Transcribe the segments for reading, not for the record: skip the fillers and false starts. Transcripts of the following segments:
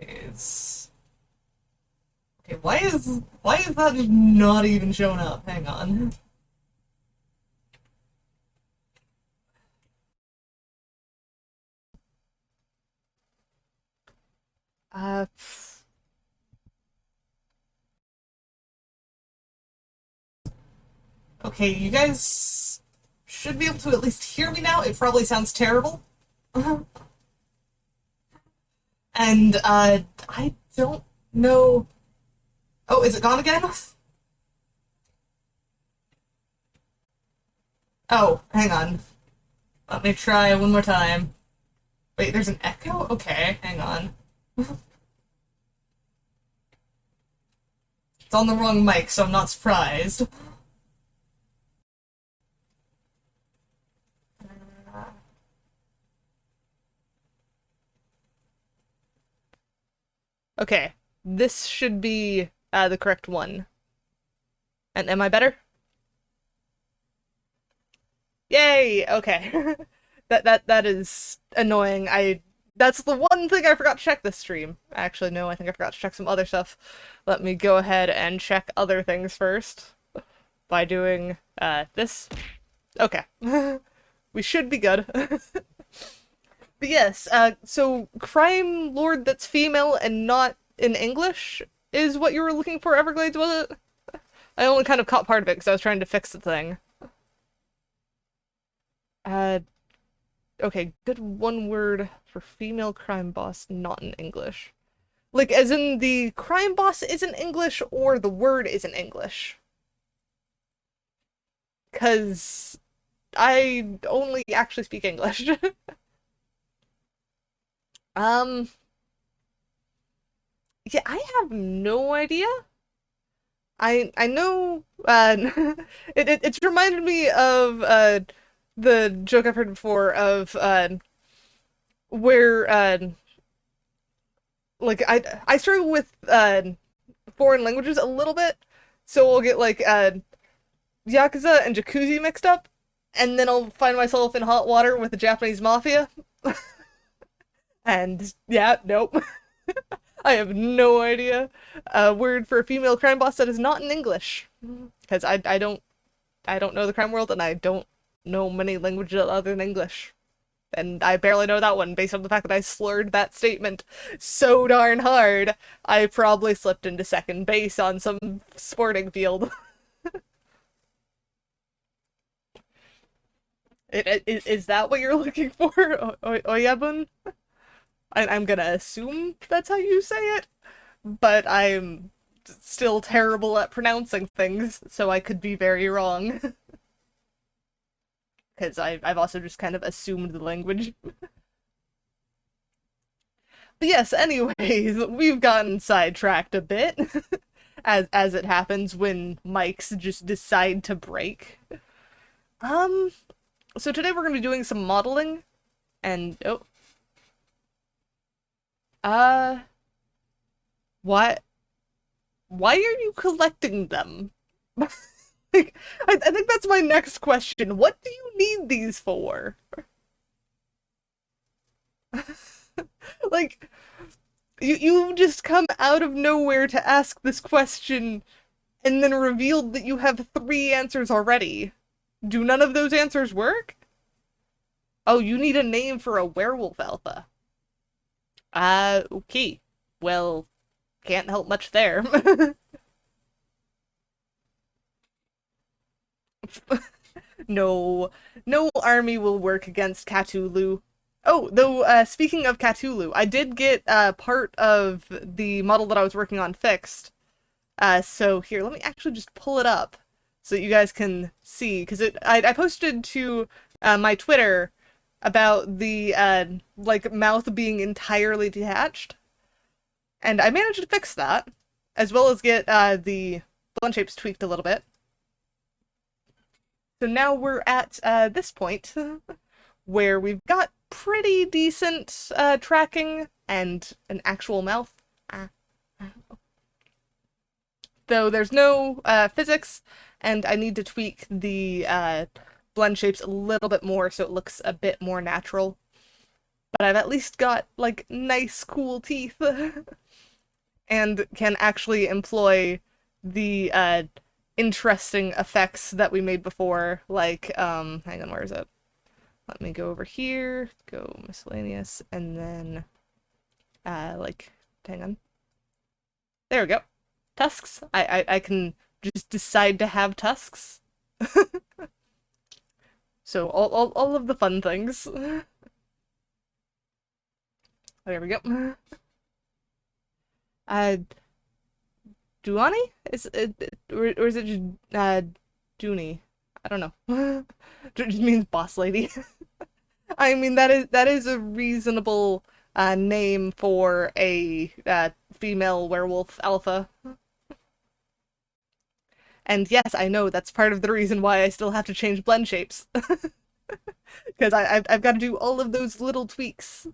It's... Okay, why is that not even showing up? Hang on. Uh okay, you guys should be able to at least hear me now. It probably sounds terrible. And I don't know. Oh, is it gone again? Oh, hang on. Let me try one more time. Wait, there's an echo? Okay, hang on. It's on the wrong mic, so I'm not surprised. Okay, this should be the correct one. And am I better? Yay! Okay. That is annoying. That's the one thing I forgot to check this stream. Actually, no, I think I forgot to check some other stuff. Let me go ahead and check other things first by doing this. Okay. We should be good. But yes, so crime lord that's female and not in English is what you were looking for, Everglades, was it? I only kind of caught part of it because I was trying to fix the thing. Uh, okay, good one word for female crime boss not in English. Like, as in the crime boss isn't English or the word isn't English. Because I only actually speak English. Um, yeah, I have no idea. I know it's reminded me of the joke I've heard before of where like I struggle with foreign languages a little bit, so I'll get like Yakuza and Jacuzzi mixed up, and then I'll find myself in hot water with the Japanese mafia. And yeah, nope. I have no idea a word for a female crime boss that is not in English. Because I don't know the crime world and I don't know many languages other than English. And I barely know that one based on the fact that I slurred that statement so darn hard, I probably slipped into second base on some sporting field. Is that what you're looking for, Oyabun? I'm gonna assume that's how you say it, but I'm still terrible at pronouncing things, so I could be very wrong. Because I've also just kind of assumed the language. But yes, anyways, we've gotten sidetracked a bit, as it happens when mics just decide to break. So today we're gonna be doing some modeling, and oh, Uh, what? Why are you collecting them? Like, I think that's my next question. What do you need these for? Like, you just come out of nowhere to ask this question and then revealed that you have three answers already. Do none of those answers work? Oh, you need a name for a werewolf alpha. Okay. Well, can't help much there. No, no army will work against Cthulhu. Oh, though, speaking of Cthulhu, I did get part of the model that I was working on fixed. So here, let me actually just pull it up so that you guys can see, because I posted to my Twitter about the like mouth being entirely detached, and I managed to fix that, as well as get the blend shapes tweaked a little bit. So now we're at this point where we've got pretty decent tracking and an actual mouth. Though there's no physics, and I need to tweak the blend shapes a little bit more so it looks a bit more natural. But I've at least got, like, nice, cool teeth. And can actually employ the interesting effects that we made before, like, hang on, where is it? Let me go over here, go miscellaneous, and then, like, hang on. There we go. Tusks. I can just decide to have tusks. So all of the fun things. There we go. Duani? Is it or is it just Dooney? I don't know. It just means boss lady. I mean that is a reasonable name for a female werewolf alpha. And yes, I know that's part of the reason why I still have to change blend shapes. Because I've got to do all of those little tweaks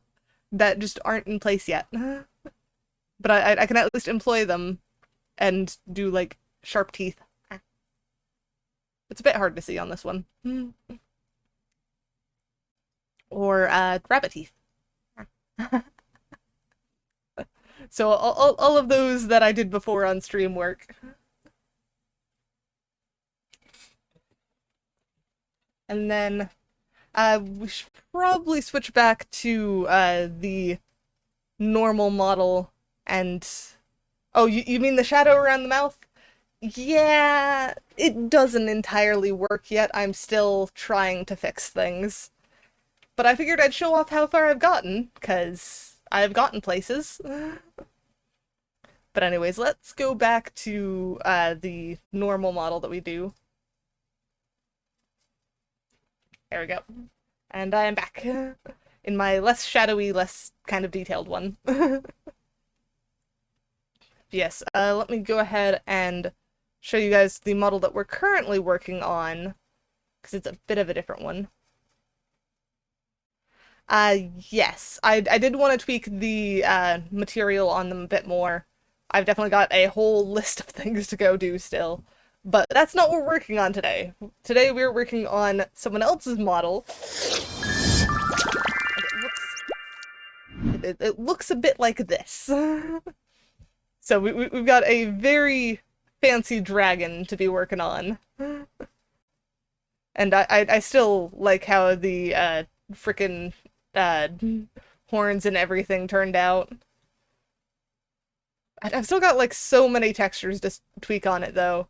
that just aren't in place yet. But I can at least employ them and do, like, sharp teeth. It's a bit hard to see on this one. Or rabbit teeth. So all of those that I did before on stream work. And then we should probably switch back to the normal model and... Oh, you mean the shadow around the mouth? Yeah, it doesn't entirely work yet. I'm still trying to fix things. But I figured I'd show off how far I've gotten, because I've gotten places. But anyways, let's go back to the normal model that we do. There we go. And I am back. In my less shadowy, less kind of detailed one. Yes, let me go ahead and show you guys the model that we're currently working on, because it's a bit of a different one. Yes, I did want to tweak the material on them a bit more. I've definitely got a whole list of things to go do still. But that's not what we're working on today. Today we're working on someone else's model. It looks a bit like this. So we've got a very fancy dragon to be working on. And I still like how the frickin' horns and everything turned out. I've still got, like, so many textures to tweak on it, though.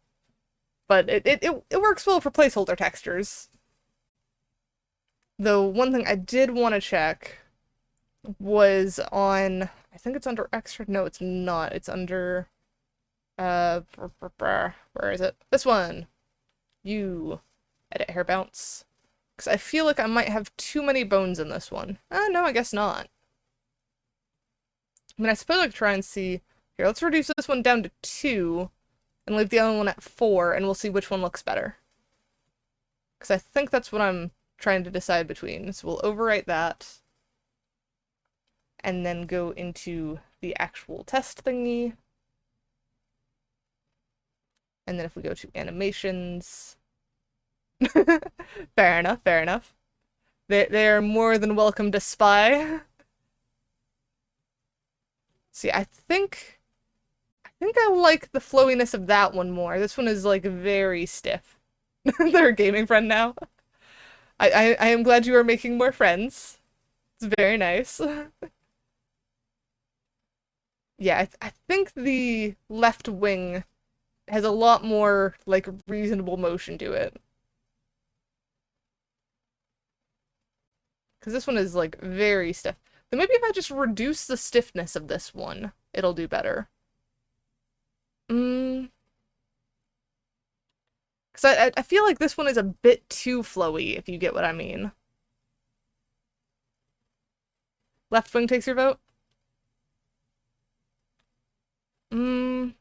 But it works well for placeholder textures. Though one thing I did want to check was on... I think it's under extra... No, it's not. It's under... where is it? This one! You. Edit hair bounce. Because I feel like I might have too many bones in this one. No, I guess not. I mean, I suppose I could try and see... Here, let's reduce this one down to 2, and leave the other one at 4, and we'll see which one looks better. Because I think that's what I'm trying to decide between. So we'll overwrite that. and then go into the actual test thingy. And then if we go to animations, fair enough, fair enough. They're more than welcome to spy. See, I think I like the flowiness of that one more. This one is like very stiff. They're a gaming friend now. I am glad you are making more friends. It's very nice. Yeah, I think the left wing has a lot more like reasonable motion to it. Because this one is like very stiff. Then maybe if I just reduce the stiffness of this one, it'll do better. Mm. Because I feel like this one is a bit too flowy, if you get what I mean. Left wing takes your vote? Mm.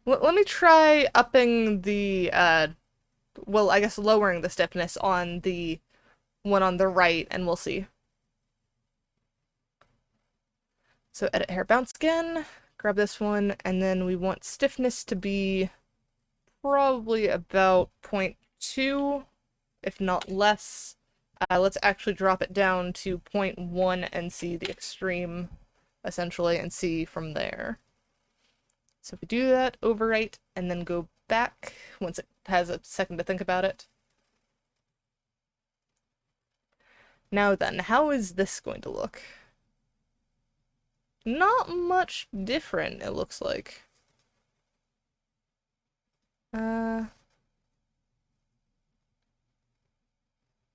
Let me try upping the, well, I guess lowering the stiffness on the one on the right, and we'll see. So edit hair bounce again, grab this one, and then we want stiffness to be probably about 0.2, if not less. Let's actually drop it down to 0.1 and see the extreme, essentially, and see from there. So if we do that, overwrite, and then go back once it has a second to think about it. Now then, how is this going to look? Not much different, it looks like.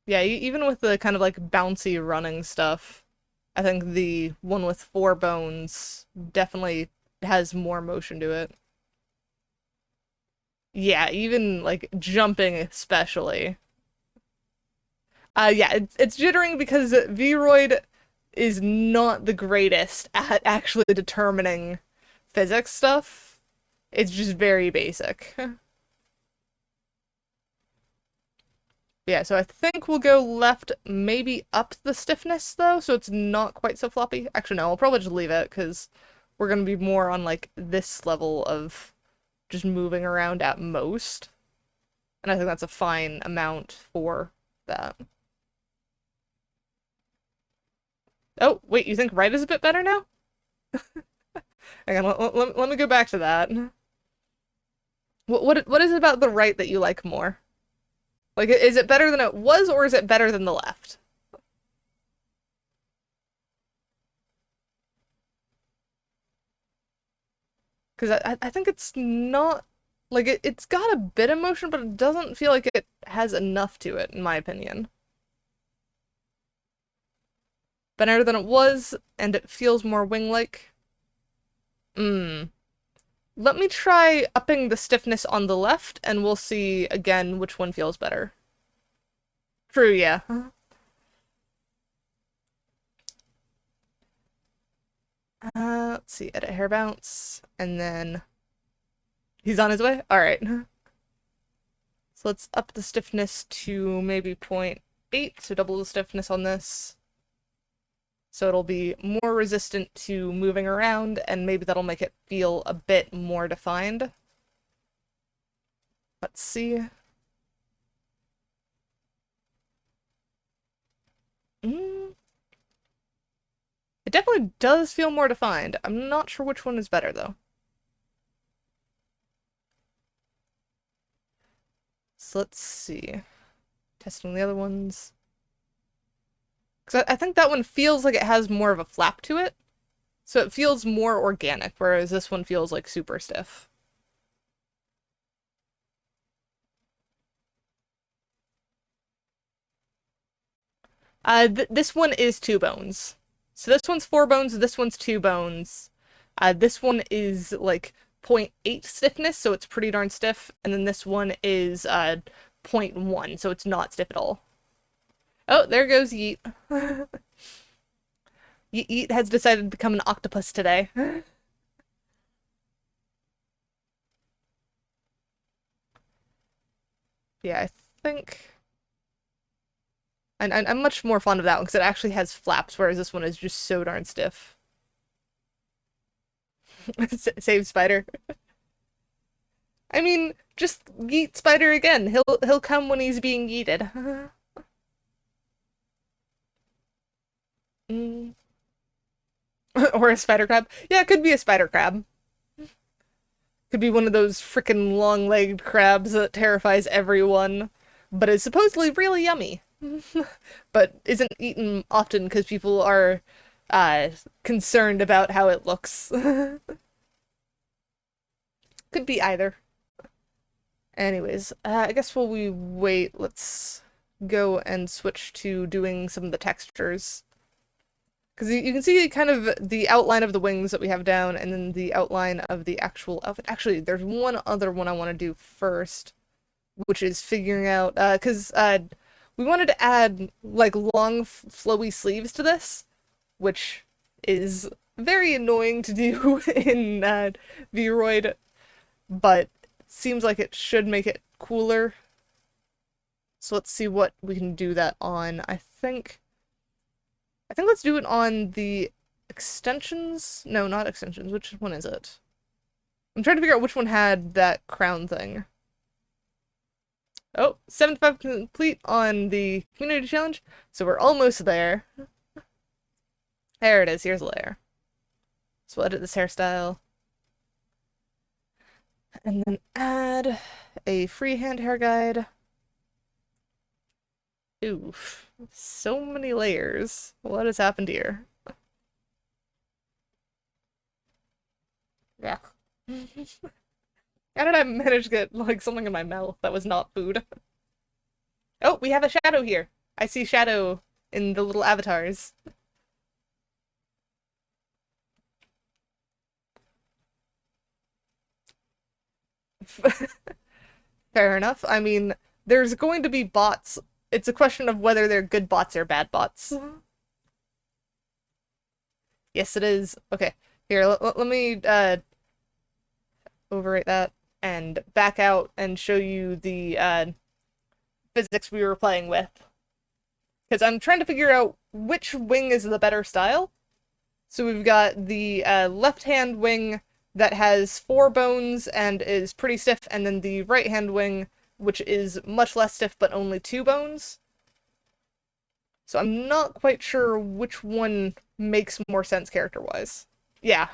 Yeah, even with the kind of like bouncy running stuff, I think the one with 4 bones definitely has more motion to it. Yeah, even like jumping especially. Yeah, it's jittering because Vroid is not the greatest at actually determining physics stuff. It's just very basic. Yeah, so I think we'll go left, maybe up the stiffness though, so it's not quite so floppy. Actually, no, I'll probably just leave it because we're gonna be more on like this level of just moving around at most. And I think that's a fine amount for that. Oh, wait, you think right is a bit better now? Hang on, let me go back to that. What is it about the right that you like more? Like, is it better than it was, or is it better than the left? Because I think it's not... Like, it's got a bit of motion, but it doesn't feel like it has enough to it, in my opinion. Better than it was, and it feels more wing-like. Let me try upping the stiffness on the left, and we'll see, again, which one feels better. True, yeah. Let's see, edit hair bounce, and then... He's on his way? Alright. So let's up the stiffness to maybe 0.8, so double the stiffness on this. So it'll be more resistant to moving around, and maybe that'll make it feel a bit more defined. Let's see. It definitely does feel more defined. I'm not sure which one is better, though. So let's see. Testing the other ones. Because I think that one feels like it has more of a flap to it. So it feels more organic, whereas this one feels like super stiff. This one is 2 bones. So this one's 4 bones, this one's 2 bones. This one is like 0.8 stiffness, so it's pretty darn stiff. And then this one is 0.1, so it's not stiff at all. Oh, there goes Yeet. Yeet has decided to become an octopus today. Yeah, I think... I'm much more fond of that one because it actually has flaps, whereas this one is just so darn stiff. Save Spider. I mean, just yeet Spider again. He'll come when he's being yeeted. Mm. Or a spider crab. Yeah, it could be a spider crab. Could be one of those frickin' long-legged crabs that terrifies everyone, but is supposedly really yummy. But isn't eaten often because people are concerned about how it looks. Could be either. Anyways, I guess while we wait, let's go and switch to doing some of the textures. Because you can see kind of the outline of the wings that we have down, and then the outline of the actual outfit. Actually, there's one other one I want to do first, which is figuring out, because we wanted to add, like, long, flowy sleeves to this, which is very annoying to do in Vroid, but seems like it should make it cooler. So let's see what we can do that on. I think let's do it on the extensions. No, not extensions. Which one is it? I'm trying to figure out which one had that crown thing. Oh, 75 complete on the community challenge. So we're almost there. There it is. Here's a layer. So we'll edit this hairstyle. And then add a freehand hair guide. Oof. So many layers. What has happened here? Yeah. How did I manage to get, like, something in my mouth that was not food? Oh, we have a shadow here. I see shadow in the little avatars. Fair enough. I mean, there's going to be bots. It's a question of whether they're good bots or bad bots. Yes, it is. Okay, here, let me overwrite that and back out and show you the physics we were playing with. Because I'm trying to figure out which wing is the better style. So we've got the left-hand wing that has 4 bones and is pretty stiff, and then the right-hand wing, which is much less stiff but only 2 bones. So I'm not quite sure which one makes more sense character-wise. Yeah.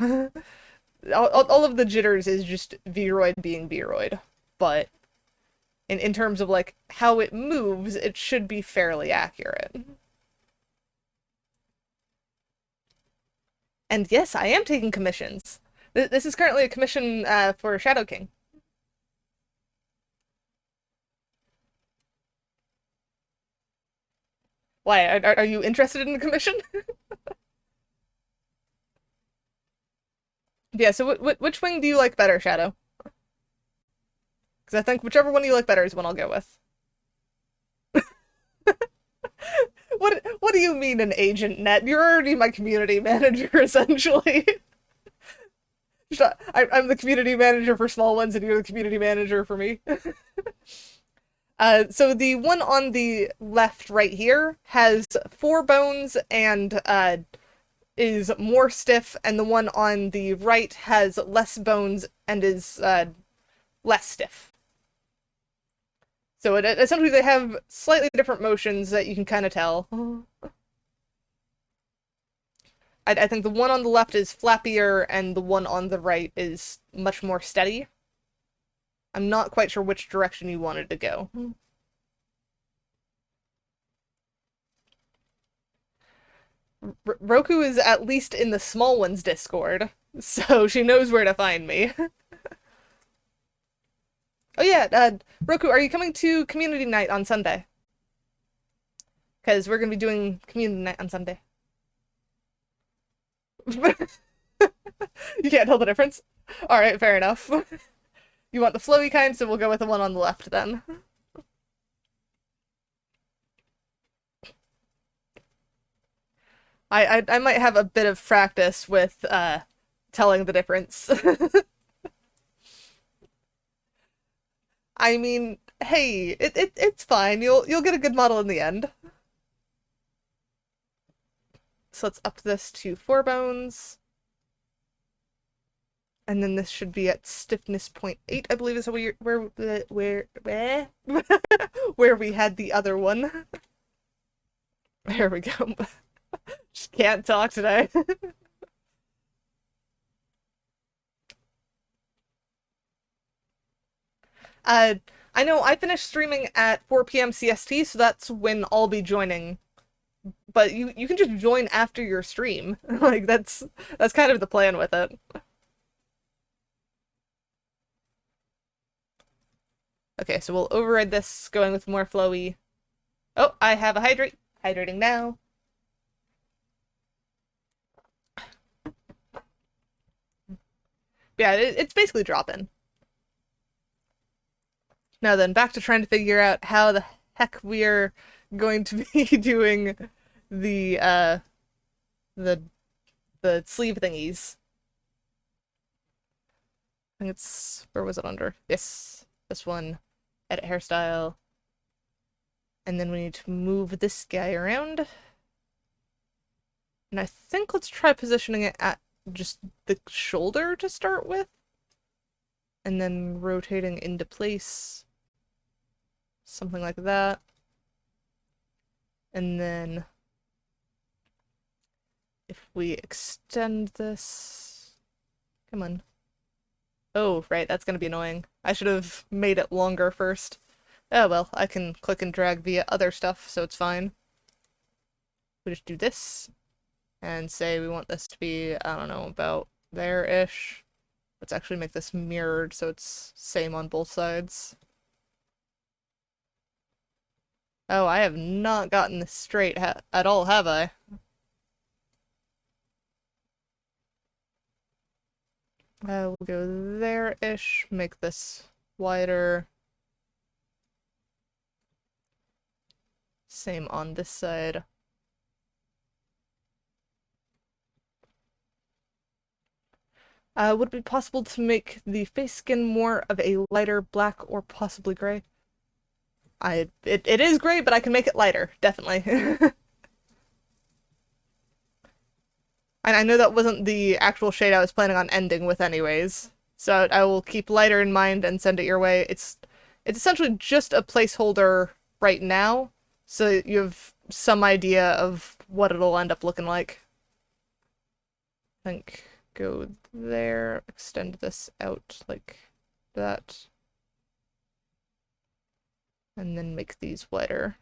all of the jitters is just Vroid being Vroid, but in terms of, like, how it moves, it should be fairly accurate. And yes, I am taking commissions. This is currently a commission for Shadow King. Why? Are you interested in the commission? Yeah, so which wing do you like better, Shadow? Because I think whichever one you like better is one I'll go with. What do you mean an agent net? You're already my community manager, essentially. I'm the community manager for small ones, and you're the community manager for me. So the one on the left right here has 4 bones and is more stiff, and the one on the right has less bones and is less stiff. So essentially they have slightly different motions that you can kind of tell. I think the one on the left is flappier, and the one on the right is much more steady. I'm not quite sure which direction you wanted to go. Roku is at least in the small one's Discord, so she knows where to find me. Oh yeah, Roku, are you coming to community night on Sunday? Because we're gonna be doing community night on Sunday. You can't tell the difference? Alright, fair enough. You want the flowy kind, so we'll go with the one on the left then. I might have a bit of practice with telling the difference. I mean, hey, it's fine. You'll get a good model in the end. So let's up this to 4 bones. And then this should be at stiffness 0.8, I believe is where we had the other one. There we go. Just can't talk today. I know I finished streaming at 4 p.m. CST, so that's when I'll be joining. But you can just join after your stream. Like that's kind of the plan with it. Okay, so we'll override this, going with more flowy. Oh, I have a hydrate. Hydrating now. Yeah, it's basically drop-in. Now then, back to trying to figure out how the heck we're going to be doing the sleeve thingies. I think it's, where was it under? This one. Edit hairstyle. And then we need to move this guy around. And I think let's try positioning it at just the shoulder to start with. And then rotating into place. Something like that. And then if we extend this... Come on. Oh, right, that's gonna be annoying. I should have made it longer first. Oh well, I can click and drag via other stuff, so it's fine. We just do this, and say we want this to be, I don't know, about there-ish. Let's actually make this mirrored so it's same on both sides. Oh, I have not gotten this straight at all, have I? We'll go there-ish, make this wider. Same on this side. Would it be possible to make the face skin more of a lighter black or possibly gray? It is gray, but I can make it lighter, definitely. And I know that wasn't the actual shade I was planning on ending with anyways. So I will keep lighter in mind and send it your way. It's essentially just a placeholder right now, so you have some idea of what it'll end up looking like. I think go there, extend this out like that. And then make these wider.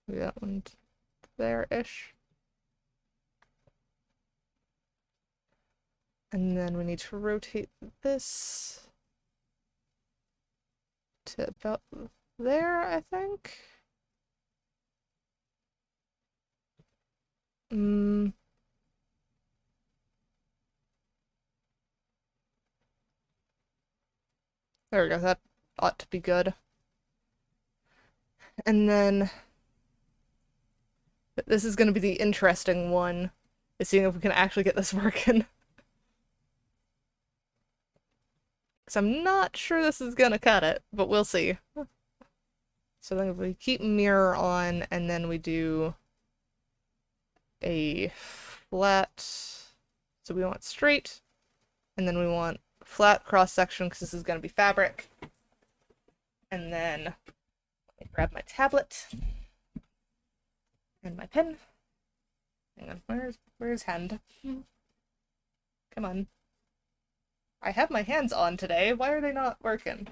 That one there-ish. And then we need to rotate this to about there, I think. There we go, that ought to be good. And then this is going to be the interesting one, is seeing if we can actually get this working. Because I'm not sure this is going to cut it, but we'll see. So then if we keep mirror on, and then we do a flat, so we want straight, and then we want flat cross-section because this is going to be fabric. And then let me grab my tablet and my pen. Hang on, where's hand? Come on. I have my hands on today. Why are they not working?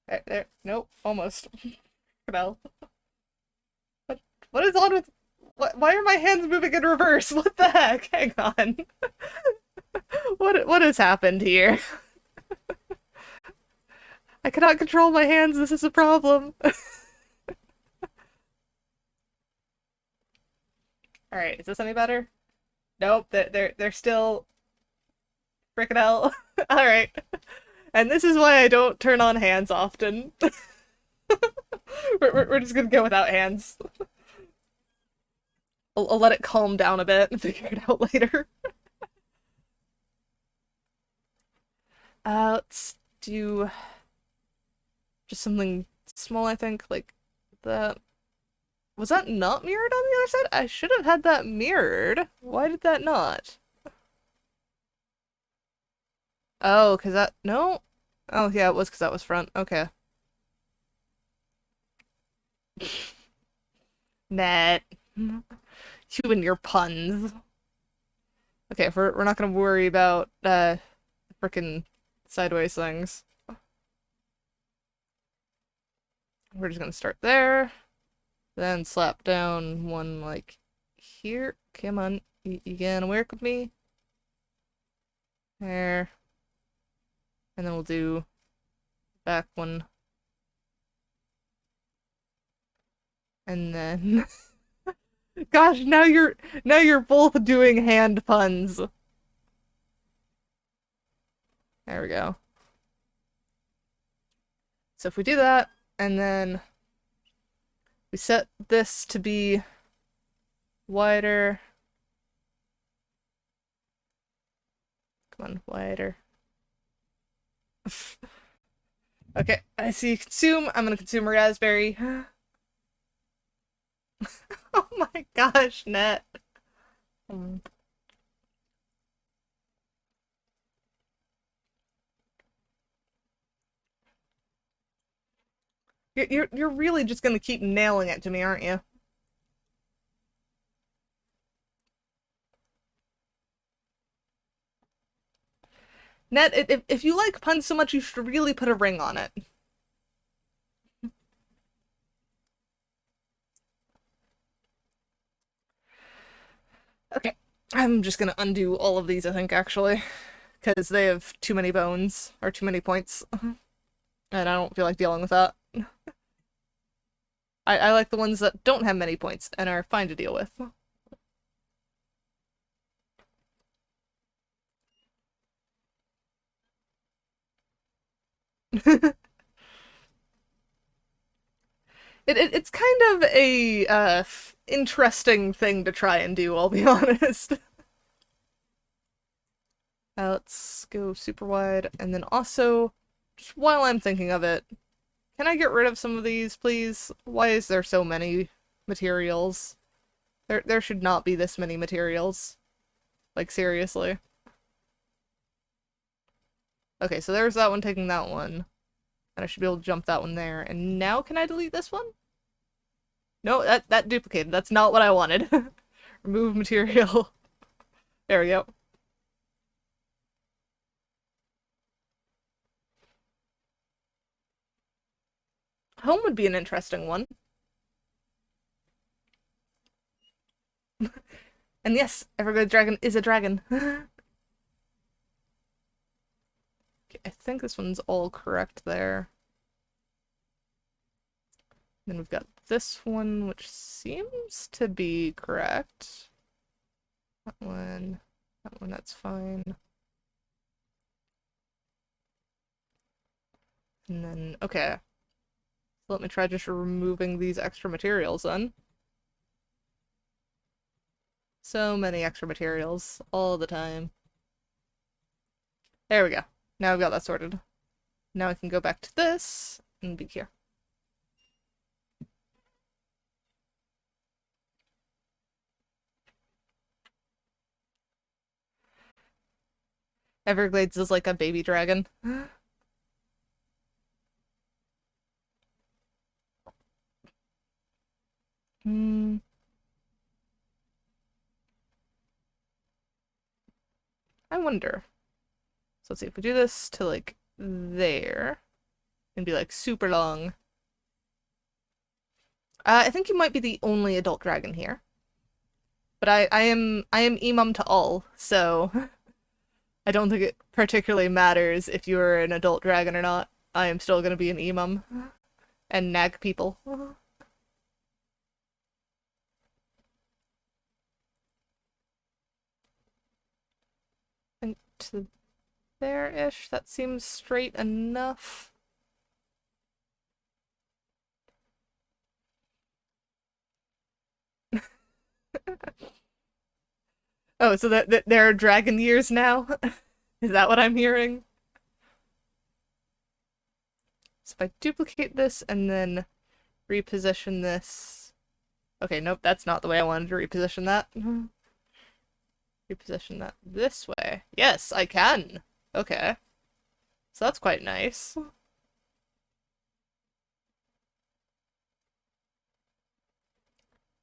There. Nope. Almost. No. What is on with... Why are my hands moving in reverse? What the heck? Hang on. What has happened here? I cannot control my hands. This is a problem. Alright, is this any better? Nope, they're still freaking out. Alright. And this is why I don't turn on hands often. We're just gonna go without hands. I'll let it calm down a bit and figure it out later. Let's do... Just something small, I think, like that. Was that not mirrored on the other side? I should have had that mirrored. Why did that not? Oh, because that... No? Oh, yeah, it was because that was front. Okay. Net. You and your puns. Okay, if we're not gonna worry about, frickin' sideways things. We're just gonna start there. Then slap down one, like, here. Come on. You gonna work with me? There. And then we'll do back one. And then gosh, now you're both doing hand puns. There we go. So if we do that, and then we set this to be wider. Come on, wider. Okay, I see consume. I'm gonna consume a raspberry. Oh my gosh, Net. You're really just gonna keep nailing it to me, aren't you? Net, if you like puns so much, you should really put a ring on it. Okay, I'm just gonna undo all of these, I think, actually. Because they have too many bones, or too many points. And I don't feel like dealing with that. I like the ones that don't have many points and are fine to deal with. It's kind of a interesting thing to try and do, I'll be honest. Let's go super wide, and then also, just while I'm thinking of it, can I get rid of some of these, please? Why is there so many materials? There should not be this many materials. Like, seriously. Okay, so there's that one taking that one. And I should be able to jump that one there. And now can I delete this one? No, that duplicated. That's not what I wanted. Remove material. There we go. Home would be an interesting one. And yes, Everglades Dragon is a dragon. Okay, I think this one's all correct there. Then we've got this one, which seems to be correct. That one, that's fine. And then, okay. So let me try just removing these extra materials then. So many extra materials, all the time. There we go. Now I've got that sorted. Now I can go back to this and be here. Everglades is like a baby dragon. Hmm. I wonder. So let's see if we do this to like there and be like super long. I think you might be the only adult dragon here. But I am emum to all, so I don't think it particularly matters if you're an adult dragon or not. I am still gonna be an emum and nag people. I think to there-ish, that seems straight enough. Oh, so that there are dragon years now? Is that what I'm hearing? So if I duplicate this and then reposition this... Okay, nope, that's not the way I wanted to reposition that. Reposition that this way. Yes, I can! Okay. So that's quite nice.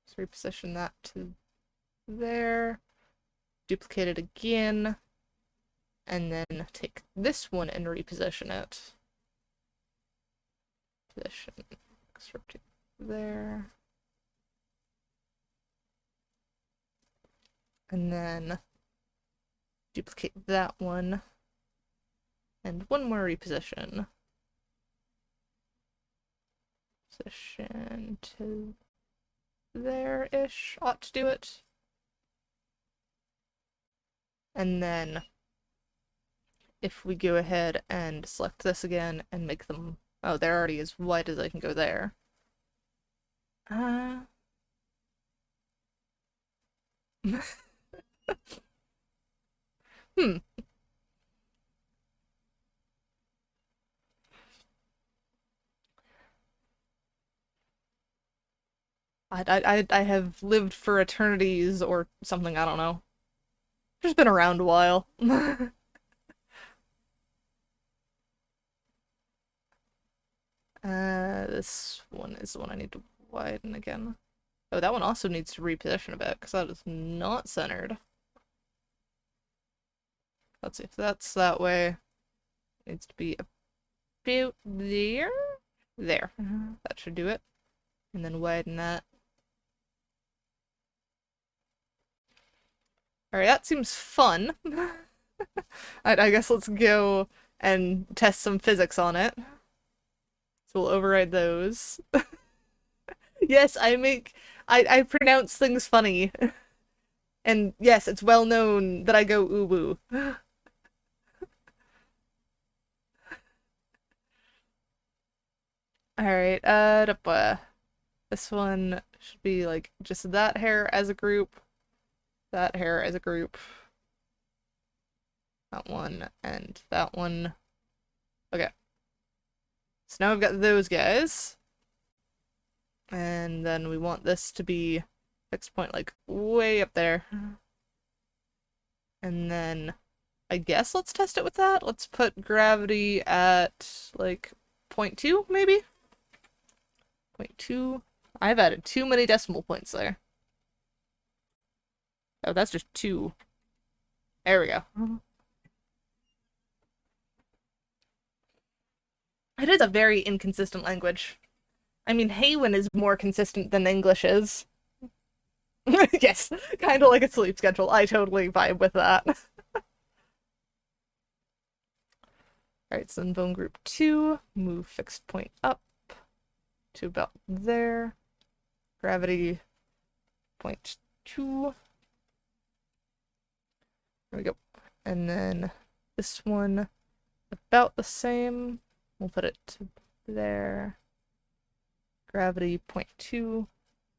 Let's reposition that to there. Duplicate it again. And then take this one and reposition it. Position. There. And then duplicate that one. And one more reposition. Position to there-ish ought to do it. And then if we go ahead and select this again and make them... Oh, they're already as wide as I can go there. Hmm. I have lived for eternities or something, I don't know. Just been around a while. This one is the one I need to widen again. Oh, that one also needs to reposition a bit, because that is not centered. Let's see if that's that way. It needs to be about there. There. That should do it. And then widen that. Alright, that seems fun. I guess let's go and test some physics on it. So we'll override those. Yes, I pronounce things funny. And yes, it's well known that I go uwu. Alright, this one should be like just that hair as a group, that hair as a group, that one, and that one. Okay. So now we've got those guys. And then we want this to be fixed point like way up there. And then I guess let's test it with that. Let's put gravity at like 0.2 maybe? 0.2. I've added too many decimal points there. Oh, that's just 2. There we go. It is a very inconsistent language. I mean, Haywen is more consistent than English is. Yes, kind of like a sleep schedule. I totally vibe with that. Alright, so in bone group 2, move fixed point up to about there. Gravity 0.2. There we go. And then this one, about the same. We'll put it to there. Gravity 0.2.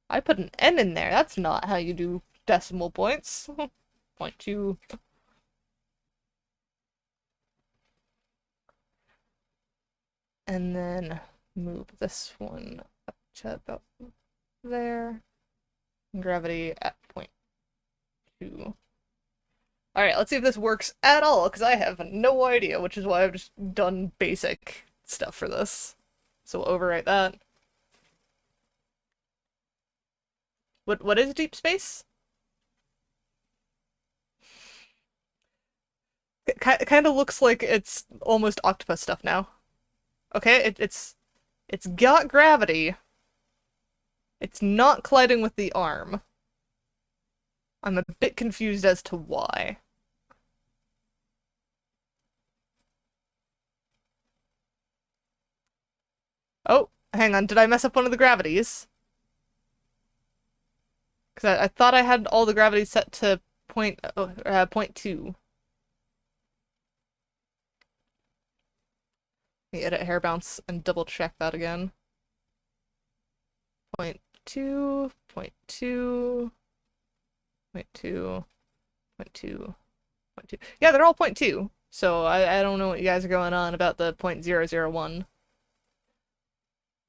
I put an N in there. That's not how you do decimal points. 0.2. And then move this one up to about there. And gravity at 0.2. Alright, let's see if this works at all, because I have no idea, which is why I've just done basic stuff for this. So we'll overwrite that. What is deep space? It kind of looks like it's almost octopus stuff now. Okay, it's got gravity. It's not colliding with the arm. I'm a bit confused as to why. Oh, hang on, did I mess up one of the gravities? Because I thought I had all the gravity set to 0.2. Let me edit hair bounce and double check that again. 0.2, 0.2, 0.2, 0.2, 0.2. Yeah, they're all 0.2. So I don't know what you guys are going on about the 0.001.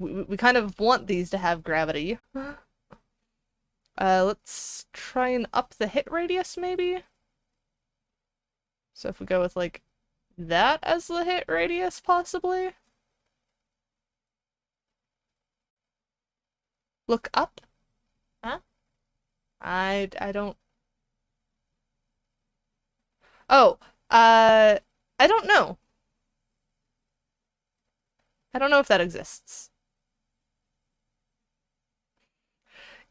we kind of want these to have gravity. Let's try and up the hit radius, maybe? So if we go with, like, that as the hit radius, possibly? Look up? Huh? I don't... Oh, I don't know. I don't know if that exists.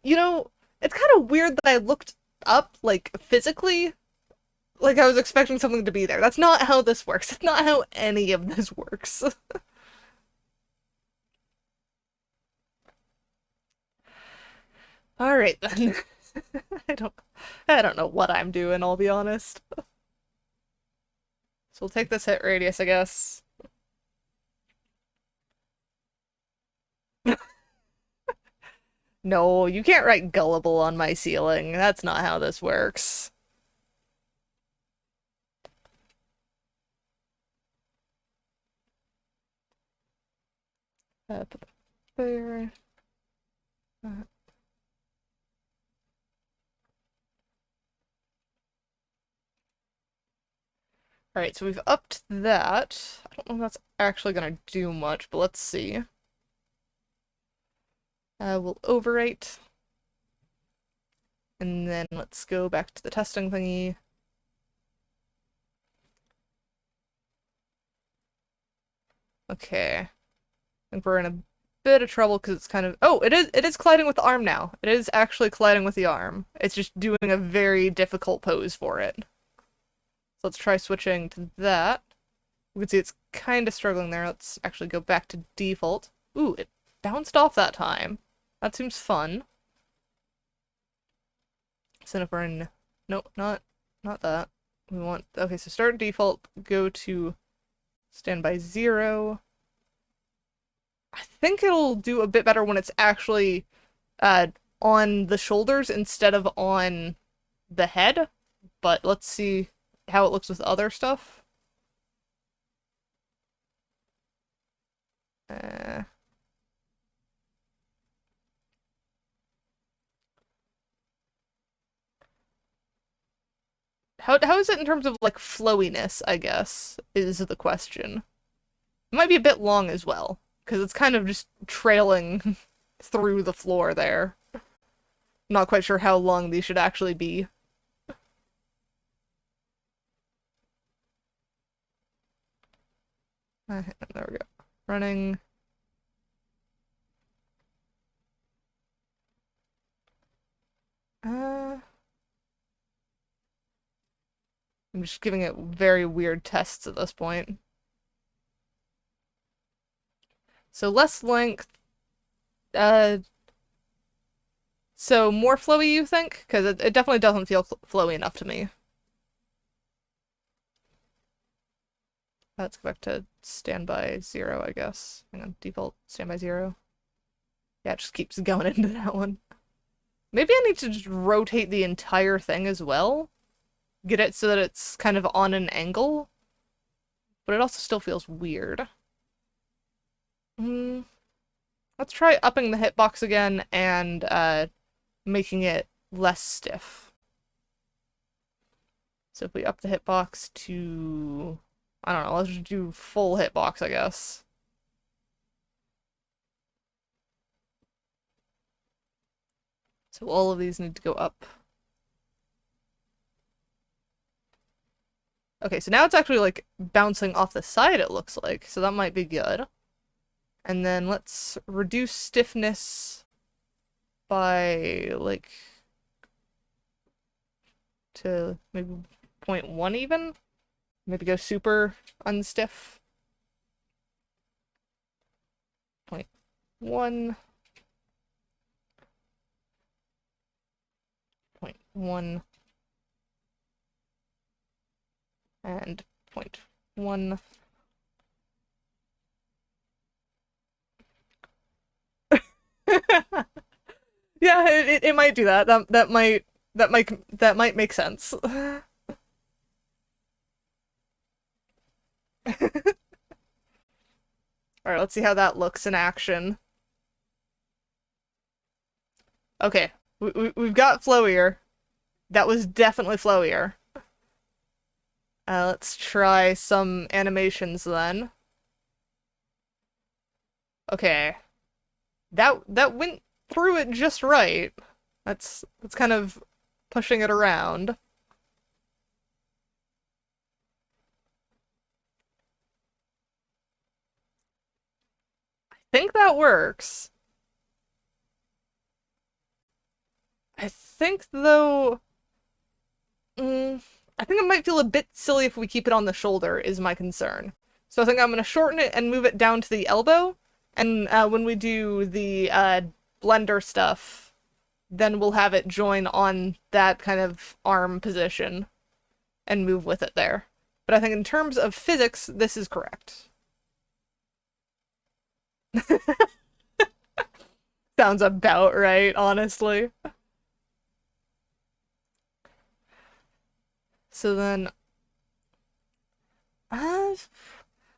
You know, it's kind of weird that I looked up, like, physically, like I was expecting something to be there. That's not how this works. That's not how any of this works. All right then. I don't I don't know what I'm doing, I'll be honest. So we'll take this hit radius, I guess. No, you can't write gullible on my ceiling. That's not how this works. Put that there. Uh, Alright, so we've upped that. I don't know if that's actually gonna do much, but let's see. We'll overwrite. And then let's go back to the testing thingy. Okay. I think we're in a bit of trouble because it's kind of... Oh, it is colliding with the arm now. It is actually colliding with the arm. It's just doing a very difficult pose for it. So let's try switching to that. We can see it's kind of struggling there. Let's actually go back to default. Ooh, it bounced off that time. That seems fun. So if we're in... Nope, not that. We want... Okay, so start default, go to standby 0. I think it'll do a bit better when it's actually on the shoulders instead of on the head. But let's see how it looks with other stuff. How is it in terms of, like, flowiness, I guess, is the question. It might be a bit long as well, because it's kind of just trailing through the floor there. Not quite sure how long these should actually be. There we go. Running. I'm just giving it very weird tests at this point. So less length. So more flowy, you think? Because it definitely doesn't feel flowy enough to me. Let's go back to standby 0, I guess. Hang on, default standby 0. Yeah, it just keeps going into that one. Maybe I need to just rotate the entire thing as well. Get it so that it's kind of on an angle. But it also still feels weird. Let's try upping the hitbox again and making it less stiff. So if we up the hitbox to... I don't know, let's just do full hitbox, I guess. So all of these need to go up. Okay, so now it's actually, like, bouncing off the side, it looks like, so that might be good. And then let's reduce stiffness by, like, to maybe 0.1 even? Maybe go super unstiff. 0.1. 0.1. And 0.1. Yeah, it might do that. That might make sense. Alright, let's see how that looks in action. Okay, we've got flowier. That was definitely flowier. Let's try some animations then. Okay, that went through it just right. That's kind of pushing it around. I think that works. I think though, I think it might feel a bit silly if we keep it on the shoulder, is my concern. So I think I'm gonna shorten it and move it down to the elbow. And when we do the blender stuff, then we'll have it join on that kind of arm position and move with it there. But I think in terms of physics, this is correct. Sounds about right, honestly. So then, uh,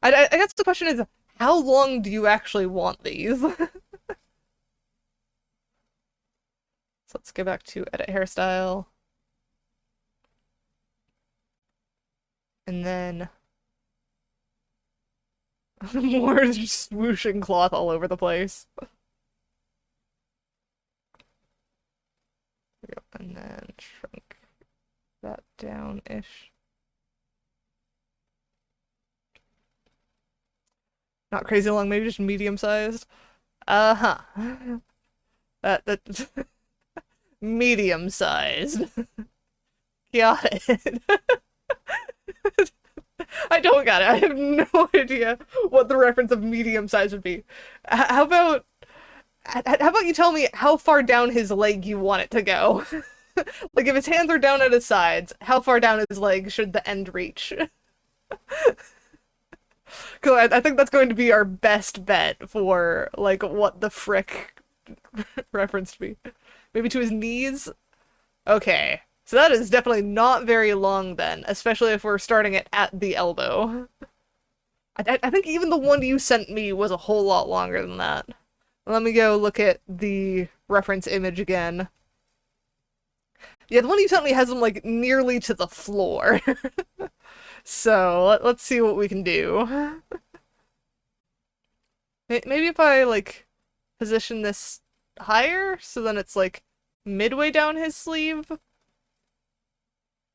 I guess the question is, how long do you actually want these? So let's go back to edit hairstyle. And then more just swooshing cloth all over the place. And then shrink that down-ish. Not crazy long, maybe just medium-sized. Uh-huh. That medium-sized. Got it. I don't got it. I have no idea what the reference of medium size would be. How about you tell me how far down his leg you want it to go? Like if his hands are down at his sides, how far down his leg should the end reach? Because I think that's going to be our best bet for like what the frick reference to be. Maybe to his knees? Okay. So that is definitely not very long then, especially if we're starting it at the elbow. I think even the one you sent me was a whole lot longer than that. Let me go look at the reference image again. Yeah, the one you sent me has them like nearly to the floor. So let's see what we can do. Maybe if I like position this higher, so then it's like midway down his sleeve.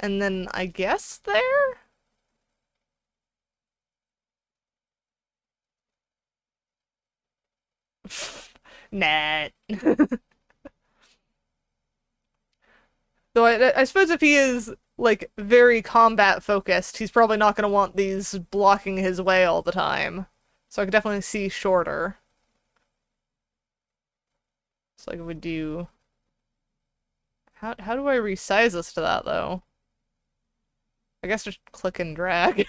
And then I guess there? Nah. Though I suppose if he is, like, very combat focused, he's probably not going to want these blocking his way all the time. So I could definitely see shorter. So like, would do... How do I resize this to that, though? I guess just click and drag.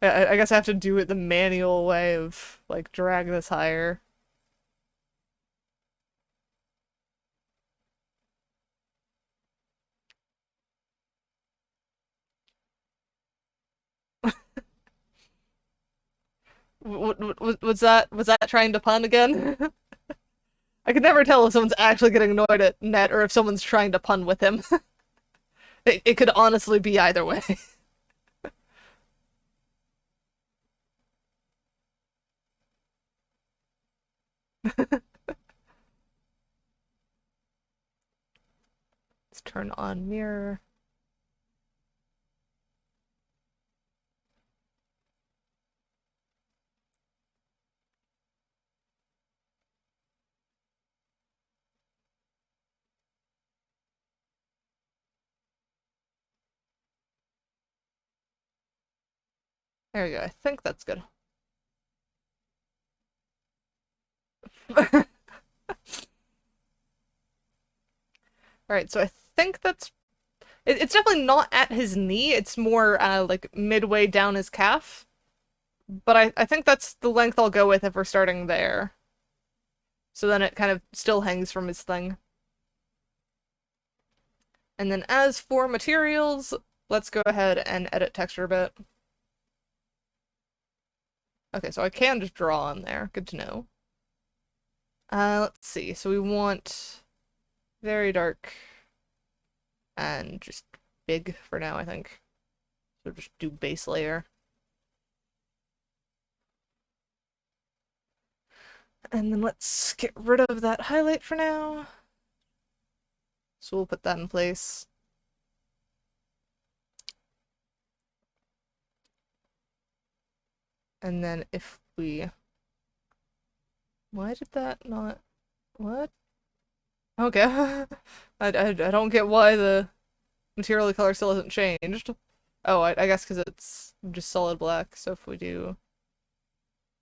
I guess I have to do it the manual way of, like, drag this higher. Was that trying to pun again? I could never tell if someone's actually getting annoyed at Net or if someone's trying to pun with him. It could honestly be either way. Let's turn on mirror. There we go. I think that's good. Alright, so I think that's... It's definitely not at his knee. It's more, like, midway down his calf. But I think that's the length I'll go with if we're starting there. So then it kind of still hangs from his thing. And then as for materials, let's go ahead and edit texture a bit. Okay, so I can just draw on there. Good to know. Let's see. So we want very dark, and just big for now, I think. So just do base layer. And then let's get rid of that highlight for now. So we'll put that in place. And then if we... Why did that not... What? Okay. I don't get why the material color still hasn't changed. Oh, I guess because it's just solid black. So if we do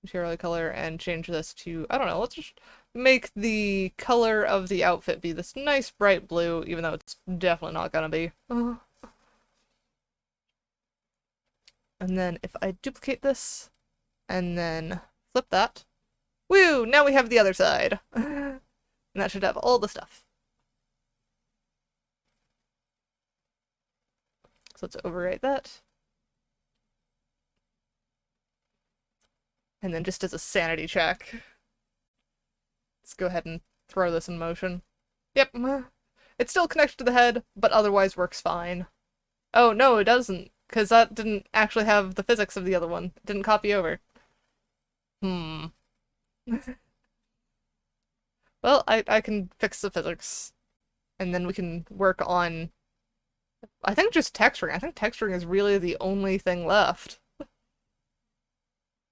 material color and change this to... I don't know, let's just make the color of the outfit be this nice bright blue, even though it's definitely not gonna be. And then if I duplicate this, and then flip that, woo! Now we have the other side! And that should have all the stuff. So let's overwrite that. And then just as a sanity check, let's go ahead and throw this in motion. Yep, it's still connected to the head, but otherwise works fine. Oh, no, it doesn't, because that didn't actually have the physics of the other one. It didn't copy over. Well, I can fix the physics, and then we can work on, I think, just texturing. I think texturing is really the only thing left.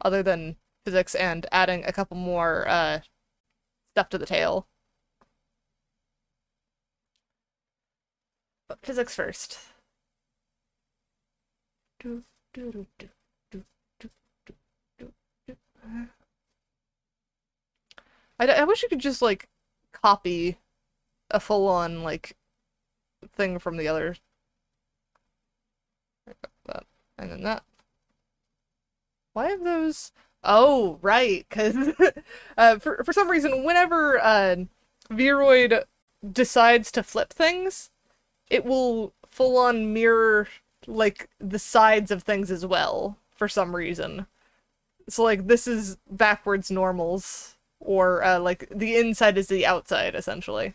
Other than physics and adding a couple more stuff to the tail. But physics first. I wish you could just, like, copy a full-on, like, thing from the other. That. And then that. Why have those... Oh, right, because for some reason, whenever Vroid decides to flip things, it will full-on mirror, like, the sides of things as well, for some reason. So, like, this is backwards normals, or, like, the inside is the outside, essentially.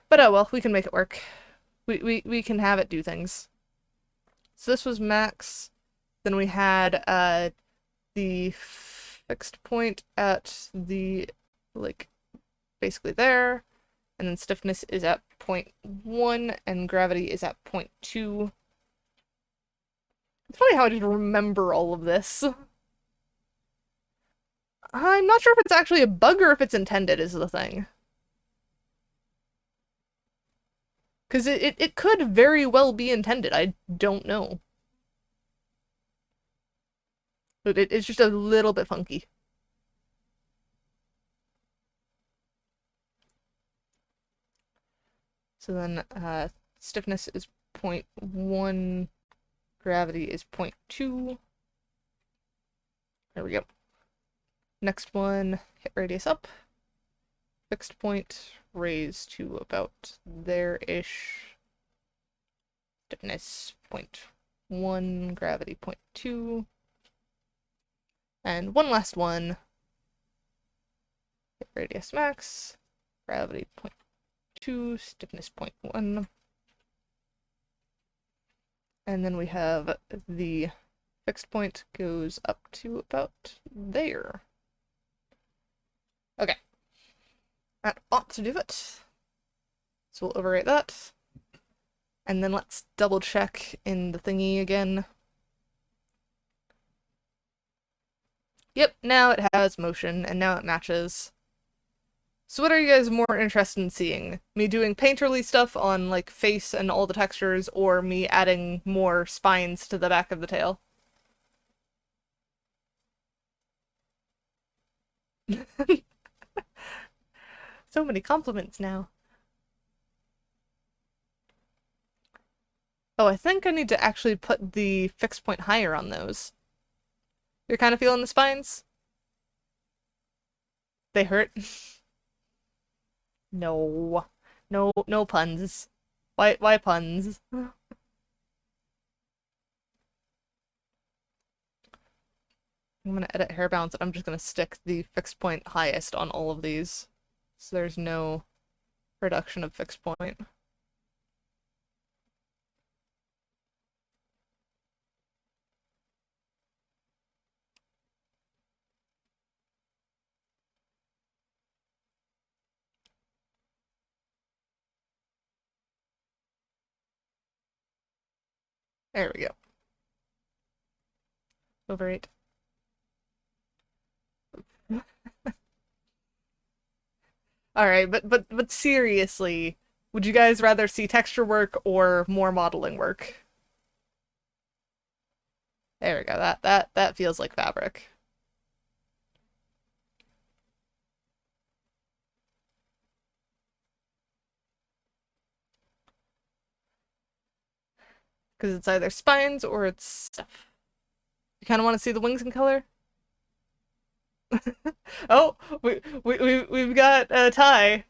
But oh well, we can make it work. We can have it do things. So this was max. Then we had the fixed point at the, like, basically there. And then stiffness is at 0.1 and gravity is at 0.2. It's funny how I just remember all of this. I'm not sure if it's actually a bug or if it's intended is the thing. Because it could very well be intended, I don't know. But it's just a little bit funky. So then stiffness is 0.1, gravity is 0.2. There we go. Next one, hit radius up. Fixed point, raise to about there-ish. Stiffness 0.1, gravity 0.2. And one last one. Hit radius max, gravity 0.2, stiffness 0.1. And then we have the fixed point goes up to about there. Okay. That ought to do it. So we'll overwrite that. And then let's double check in the thingy again. Yep, now it has motion, and now it matches. So what are you guys more interested in seeing? Me doing painterly stuff on, like, face and all the textures, or me adding more spines to the back of the tail? So many compliments now. Oh, I think I need to actually put the fixed point higher on those. You're kind of feeling the spines? They hurt? No. No puns. Why puns? I'm gonna edit hair balance and I'm just gonna stick the fixed point highest on all of these. So there's no reduction of fixed point. There we go. Over 8. Alright, but seriously, would you guys rather see texture work or more modeling work? There we go. That feels like fabric. Because it's either spines or it's stuff. You kind of want to see the wings in color? Oh, we've got a tie.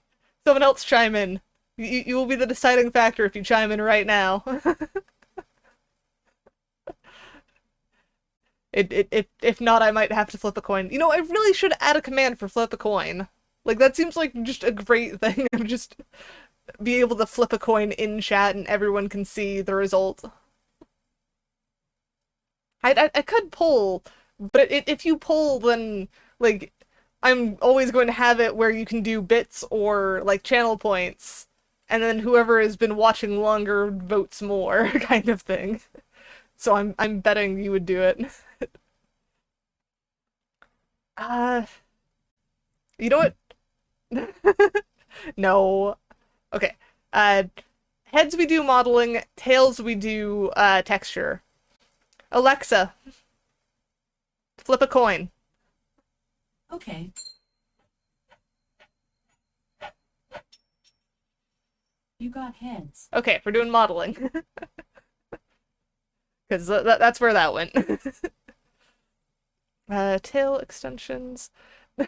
Someone else chime in. You will be the deciding factor if you chime in right now. If not, I might have to flip a coin. You know, I really should add a command for flip a coin. Like, that seems like just a great thing. Just be able to flip a coin in chat and everyone can see the result. I could poll, but if you poll, then, like, I'm always going to have it where you can do bits or, like, channel points, and then whoever has been watching longer votes more, kind of thing. So I'm betting you would do it. Uh, you know what? No. Okay. Heads we do modeling, tails we do texture. Alexa, flip a coin. Okay. You got heads. Okay, we're doing modeling. Because that's where that went. Tail extensions. I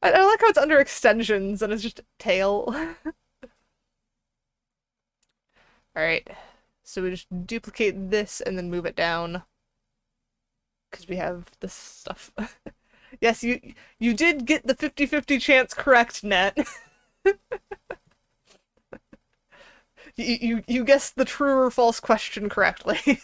like how it's under extensions and it's just tail. Alright, so we just duplicate this and then move it down. Because we have this stuff. Yes, you did get the 50-50 chance correct, Net. You guessed the true or false question correctly.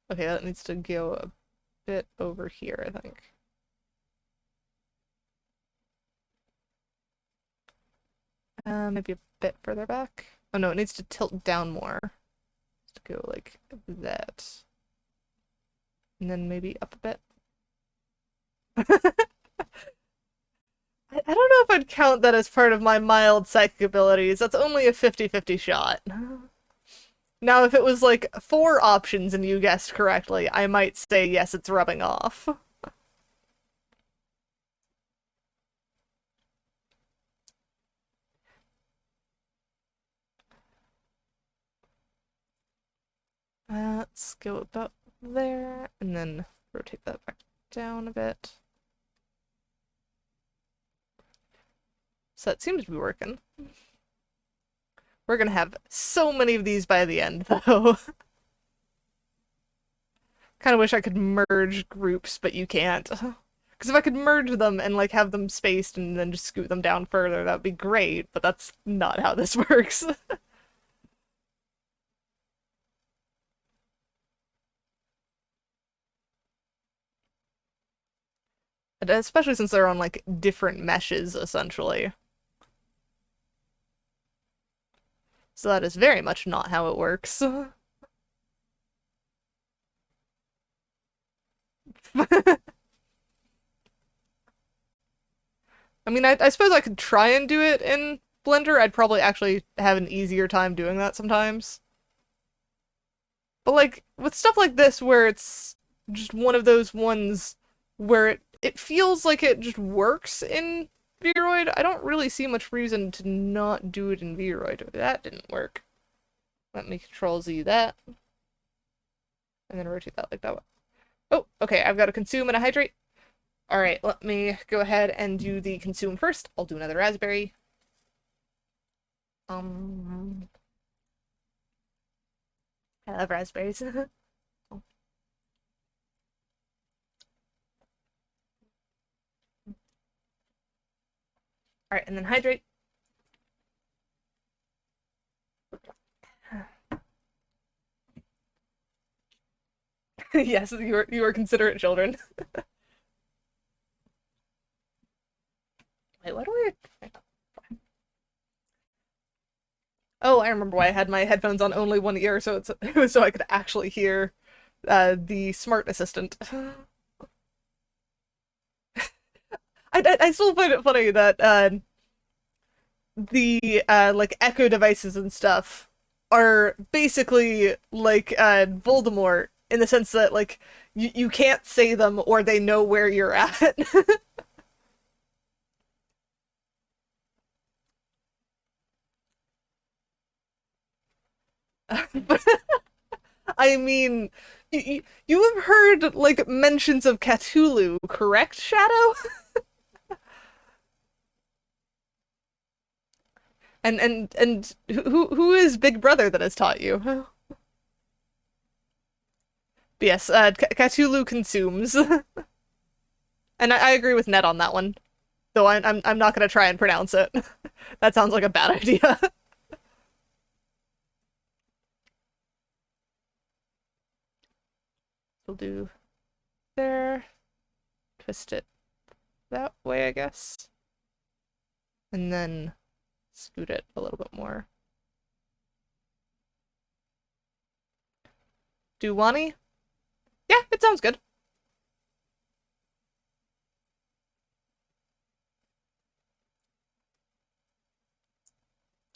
Okay, that needs to go a bit over here, I think. Maybe a bit further back. Oh no, it needs to tilt down more. To go like that. And then maybe up a bit. I don't know if I'd count that as part of my mild psychic abilities. That's only a 50-50 shot. Now, if it was like 4 options and you guessed correctly, I might say yes, it's rubbing off. Let's go about there, and then rotate that back down a bit. So that seems to be working. We're gonna have so many of these by the end, though. Kind of wish I could merge groups, but you can't. Because if I could merge them and, like, have them spaced and then just scoot them down further, that would be great, but that's not how this works. And especially since they're on, like, different meshes, essentially. So that is very much not how it works. I mean, I suppose I could try and do it in Blender. I'd probably actually have an easier time doing that sometimes. But, like, with stuff like this where it's just one of those ones where it feels like it just works in Vroid, I don't really see much reason to not do it in Vroid. That didn't work. Let me Control-Z that. And then rotate that like that way. Oh, okay, I've got to consume and a hydrate. Alright, let me go ahead and do the consume first. I'll do another raspberry. I love raspberries. Oh. Alright, and then hydrate. Yes, you are considerate children. Wait, what do I... Oh, I remember why I had my headphones on only one ear, so it was so I could actually hear the smart assistant. I still find it funny that the like echo devices and stuff are basically like Voldemort in the sense that like you can't say them or they know where you're at. But I mean, you have heard like mentions of Cthulhu, correct, Shadow? And who is Big Brother that has taught you? Yes, Cthulhu consumes, and I agree with Ned on that one. Though I'm not gonna try and pronounce it. That sounds like a bad idea. We'll do there, twist it that way, I guess, and then scoot it a little bit more. Do Wani? Yeah, it sounds good.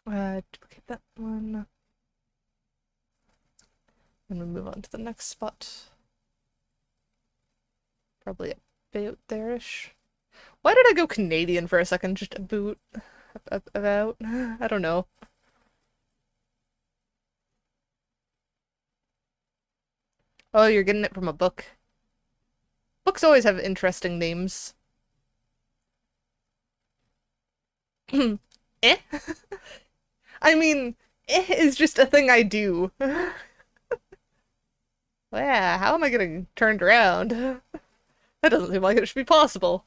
Duplicate that one. And we move on to the next spot. Probably about there-ish. Why did I go Canadian for a second? Just about? I don't know. Oh, you're getting it from a book. Books always have interesting names. Eh? I mean, eh is just a thing I do. Yeah, how am I getting turned around? That doesn't seem like it should be possible.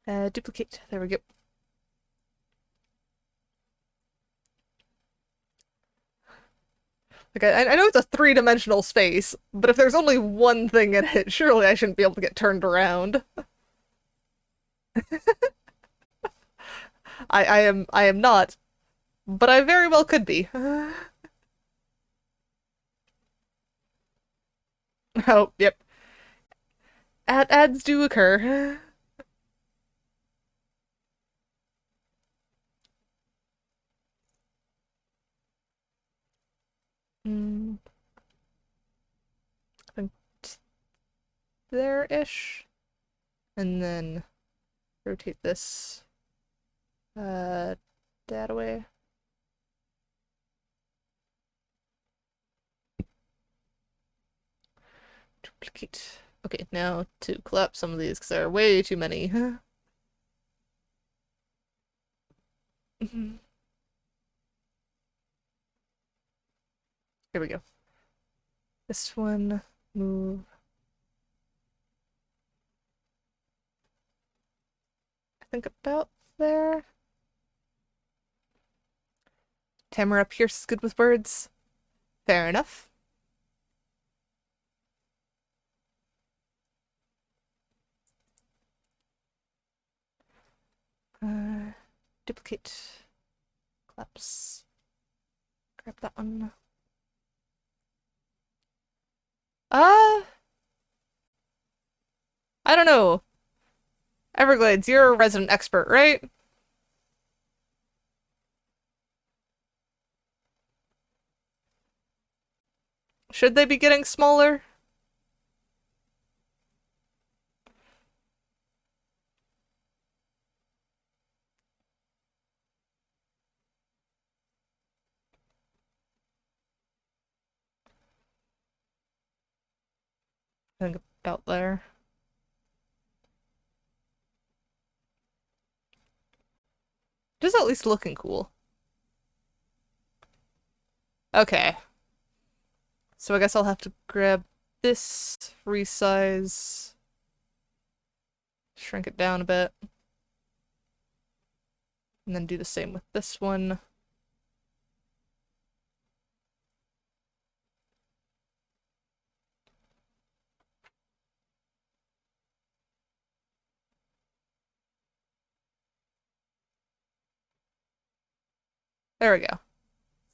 Duplicate. There we go. Like, I know it's a three-dimensional space, but if there's only one thing in it, surely I shouldn't be able to get turned around. I am not, but I very well could be. Oh, yep. Ads do occur. Mm, I think there-ish. And then rotate this that away. Duplicate. Okay, now to collapse some of these because there are way too many. Here we go. This one, move. I think about there. Tamara Pierce is good with words. Fair enough. Duplicate. Collapse. Grab that one. Uh, I don't know. Everglades, you're a resident expert, right? Should they be getting smaller? I think about there. Just at least looking cool. Okay. So I guess I'll have to grab this, resize. shrink it down a bit. And then do the same with this one. There we go.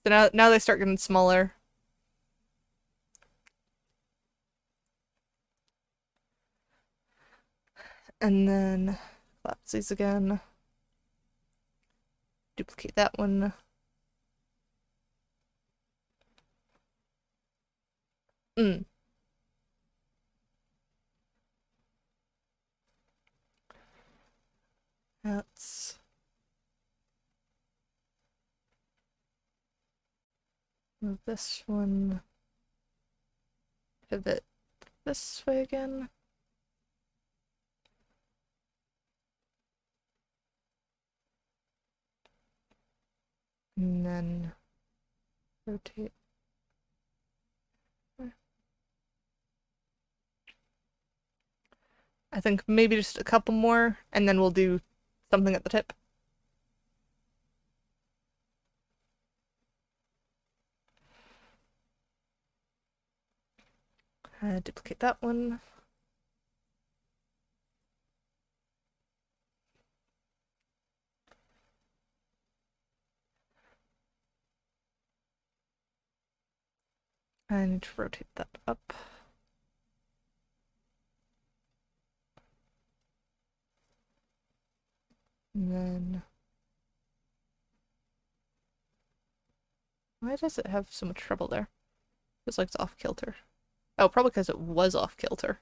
So now they start getting smaller. And then collapse these again. Duplicate that one. Let's move this one. Pivot this way again. And then rotate. I think maybe just a couple more, and then we'll do something at the tip. Duplicate that one. I need to rotate that up. And then... Why does it have so much trouble there? Feels like it's off kilter. Oh, probably because it was off kilter.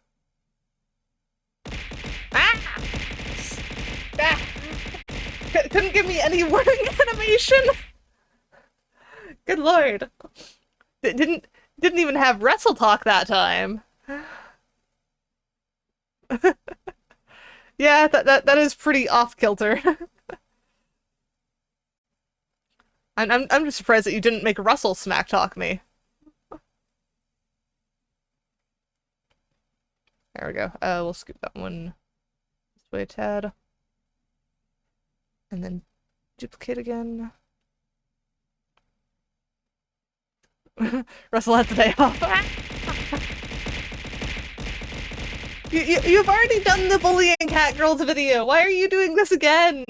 Ah! Ah! Couldn't give me any warning animation! Good lord. Didn't even have wrestle talk that time. Yeah, that is pretty off kilter. I'm just surprised that you didn't make Russell smack talk me. There we go. We'll scoop that one this way a tad. And then duplicate again. Russell had the day off. You've already done the bullying cat girls video. Why are you doing this again?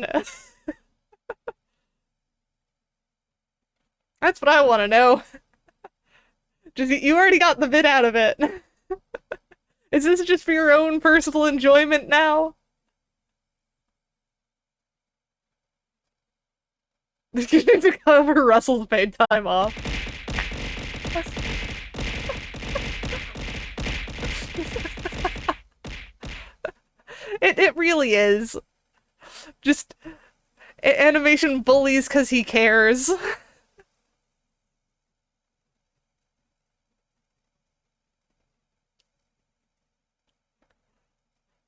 That's what I want to know. Just you already got the vid out of it. Is this just for your own personal enjoyment now? You need to cover Russell's paid time off. It really is. Just animation bullies because he cares.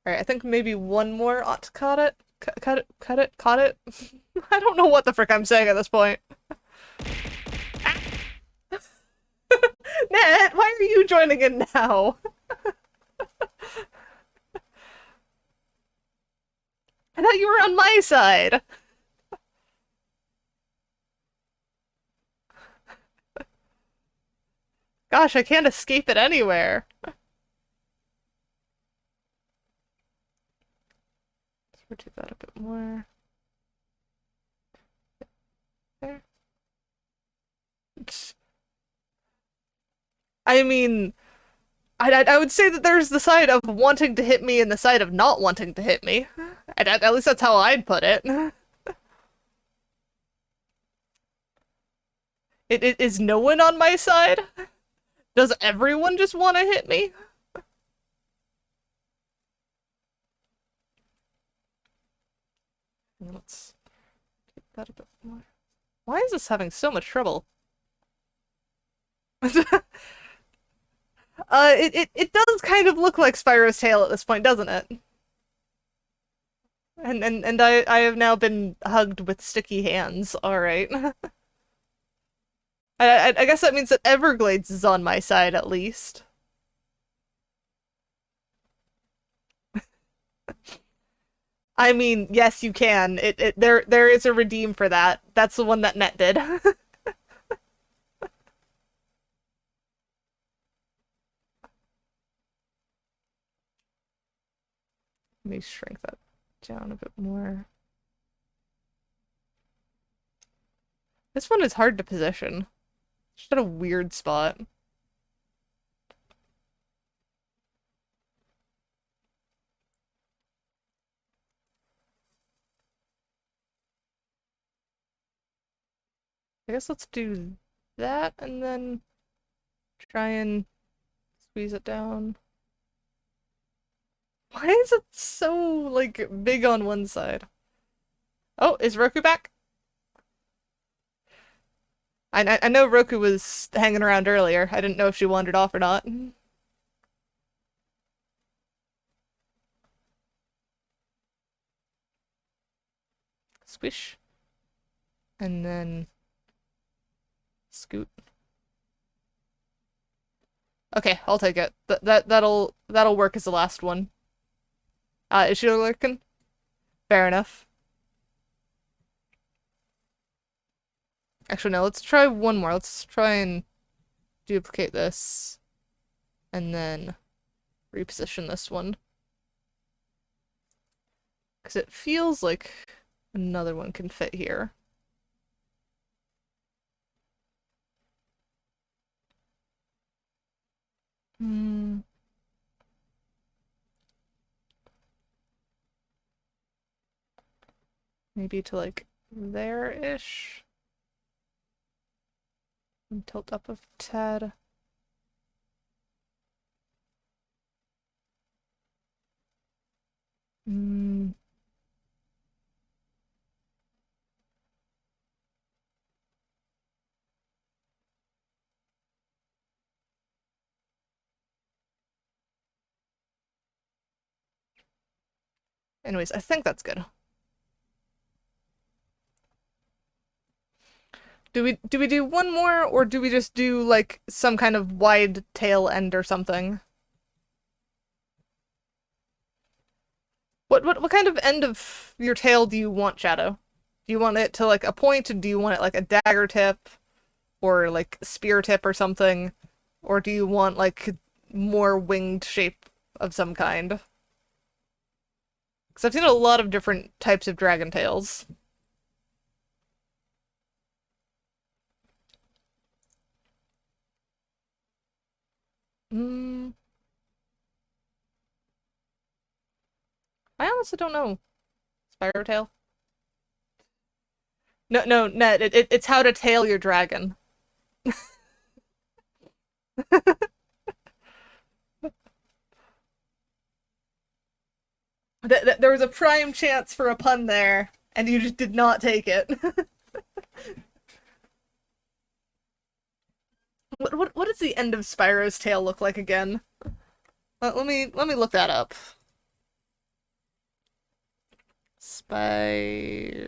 Alright, I think maybe one more ought to cut it. Cut it. I don't know what the frick I'm saying at this point. Net, why are you joining in now? I thought you were on my side. Gosh, I can't escape it anywhere. Let's rotate that a bit more. There. I mean, I would say that there's the side of wanting to hit me and the side of not wanting to hit me. At least that's how I'd put it. It is no one on my side? Does everyone just want to hit me? Let's take that a bit more. Why is this having so much trouble? It does kind of look like Spyro's tail at this point, doesn't it? And I have now been hugged with sticky hands. All right. I guess that means that Everglades is on my side at least. 'Cause, I mean, yes, you can. There is a redeem for that. That's the one that Net did. Let me shrink that down a bit more. This one is hard to position. It's just at a weird spot. I guess let's do that and then try and squeeze it down. Why is it so, like, big on one side? Oh, is Roku back? I know Roku was hanging around earlier. I didn't know if she wandered off or not. Squish. And then scoot. Okay, I'll take it. That'll work as the last one. Is she lurking? Fair enough. Actually, no, let's try one more. Let's try and duplicate this. And then reposition this one. Because it feels like another one can fit here. Hmm. Maybe to like there-ish. And tilt up a tad. Hmm. Anyways, I think that's good. Do we do one more, or do we just do like some kind of wide tail end or something? What kind of end of your tail do you want, Shadow? Do you want it to like a point? Do you want it like a dagger tip, or like spear tip or something? Or do you want like more winged shape of some kind? Because I've seen a lot of different types of dragon tails. Hmm. I honestly don't know. Spyro tail? No, no, Net. It's how to tail your dragon. There was a prime chance for a pun there, and you just did not take it. What does the end of Spyro's tail look like again? Let me look that up. Spyro.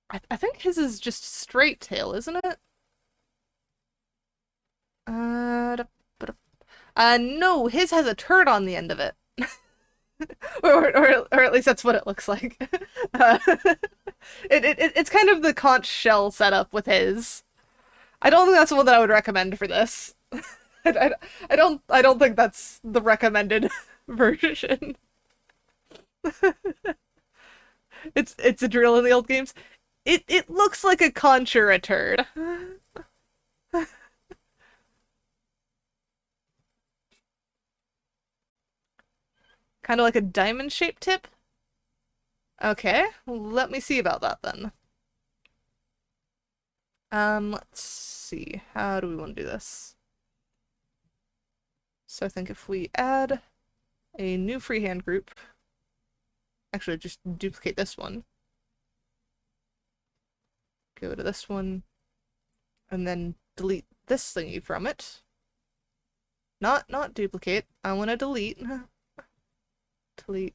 I think his is just straight tail, isn't it? No, his has a turd on the end of it. Or at least that's what it looks like. Uh, it's kind of the conch shell setup with his. I don't think that's the one that I would recommend for this. I don't think that's the recommended version. It's a drill in the old games. It looks like a conch or a turd. Kind of like a diamond shaped tip. Okay, let me see about that then. Let's see. How do we want to do this? So I think if we add a new freehand group, actually just duplicate this one, go to this one, and then delete this thingy from it. Not duplicate. I want to delete. Delete.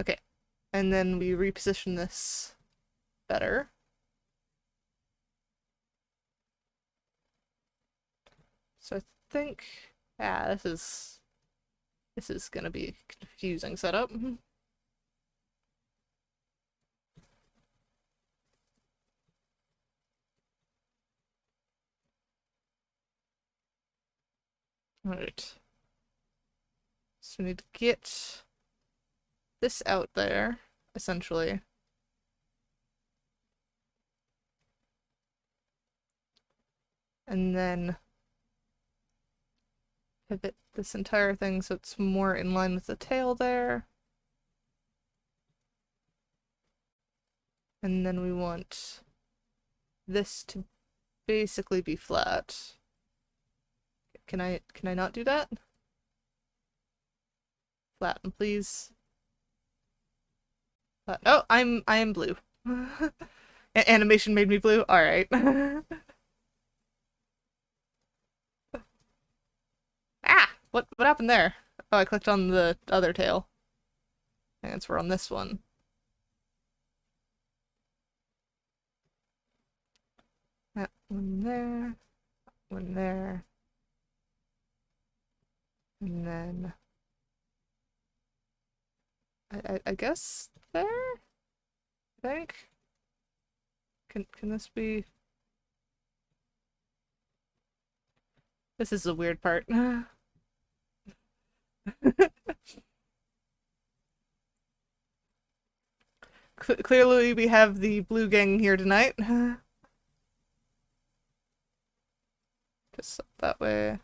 Okay. And then we reposition this better. So I think, yeah, this is This is gonna be a confusing setup. Alright. So we need to get this out there, essentially. And then pivot this entire thing so it's more in line with the tail there. And then we want this to basically be flat. Can I not do that? Flatten, please. Oh, I am blue. Animation made me blue? Alright. Ah! What happened there? Oh, I clicked on the other tail. I guess we're on this one. That one there. One there. And then I guess there? I think? Can this be? This is the weird part. Clearly we have the blue gang here tonight. Just that way.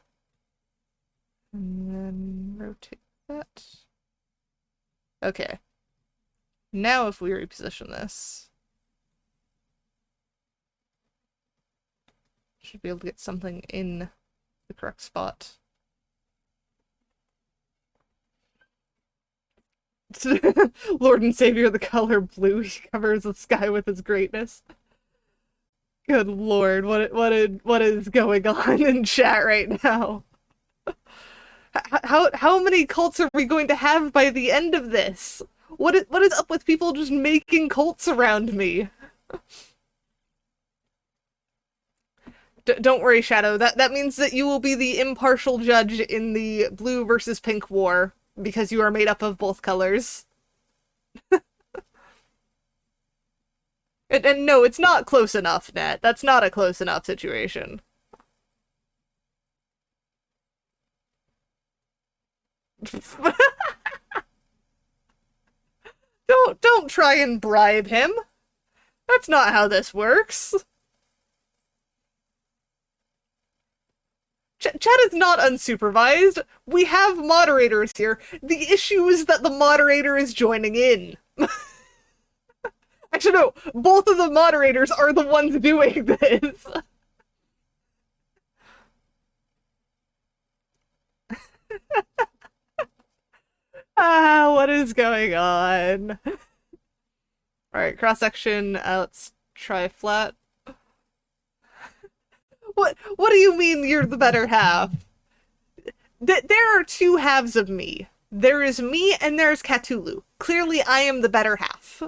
And then rotate that. Okay. Now if we reposition this, should be able to get something in the correct spot. Lord and Savior of the color blue, he covers the sky with his greatness. Good lord, what is going on in chat right now? How many cults are we going to have by the end of this? What is up with people just making cults around me? Don't worry, Shadow. That means that you will be the impartial judge in the blue versus pink war, because you are made up of both colors. And no, it's not close enough, Net. That's not a close enough situation. Don't try and bribe him. That's not how this works. Chat is not unsupervised. We have moderators here. The issue is that the moderator is joining in. Actually, no. Both of the moderators are the ones doing this. What is going on? Alright, cross-section, let's try flat. What do you mean you're the better half? There are two halves of me. There is me and there's Cthulhu. Clearly I am the better half.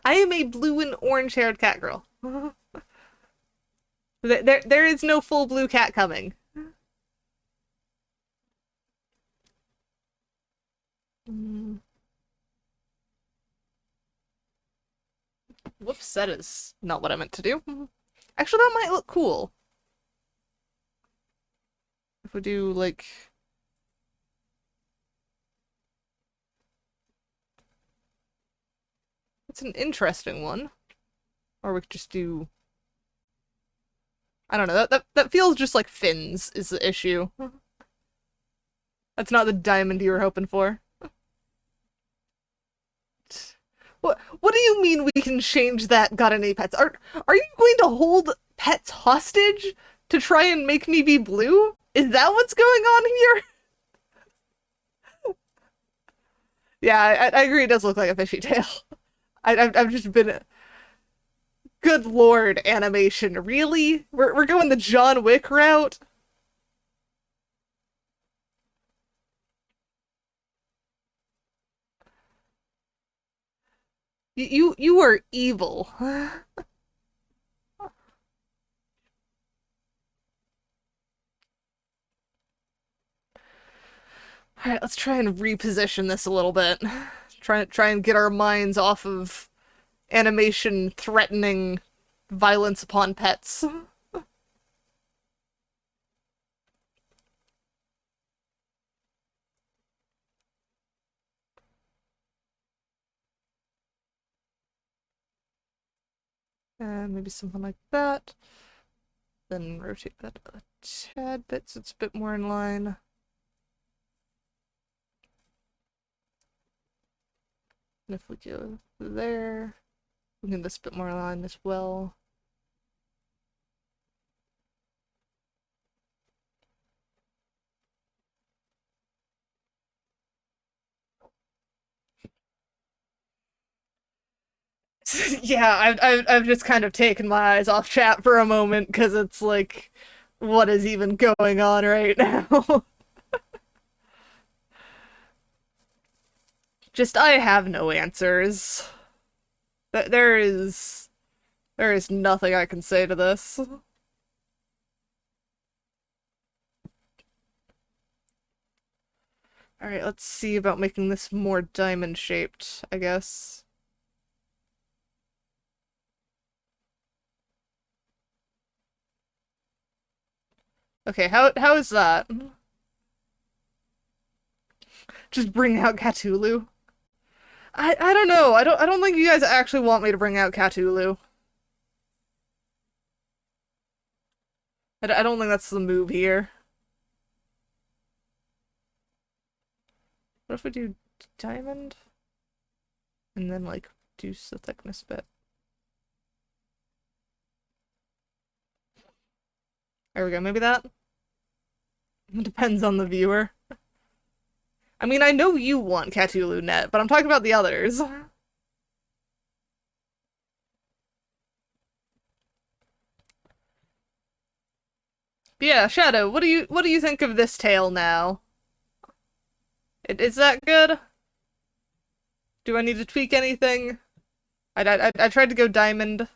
I am a blue and orange-haired cat girl. There is no full blue cat coming. Whoops, that is not what I meant to do. Actually, that might look cool. If we do, like... It's an interesting one. Or we could just do... I don't know, that feels just like fins is the issue. That's not the diamond you were hoping for. What do you mean we can change that got any pets? Are you going to hold pets hostage to try and make me be blue? Is that what's going on here? Yeah, I agree it does look like a fishy tail. I've just been... Good lord, animation. Really? We're going the John Wick route? You are evil. Alright, let's try and reposition this a little bit. Try and get our minds off of animation threatening violence upon pets. And maybe something like that. Then rotate that a tad bit so it's a bit more in line. And if we go there, we can get this a bit more in line as well. Yeah, I've just kind of taken my eyes off chat for a moment because it's like, what is even going on right now? Just I have no answers. There is nothing I can say to this. Alright, let's see about making this more diamond shaped, I guess. Okay, how is that? Just bring out Cthulhu? I don't know. I don't think you guys actually want me to bring out Cthulhu. I don't think that's the move here. What if we do diamond? And then, like, reduce the thickness a bit. There we go, maybe that? It depends on the viewer. I mean, I know you want Cthulhu net, but I'm talking about the others. But yeah, Shadow, what do you think of this tale now? Is that good? Do I need to tweak anything? I tried to go diamond.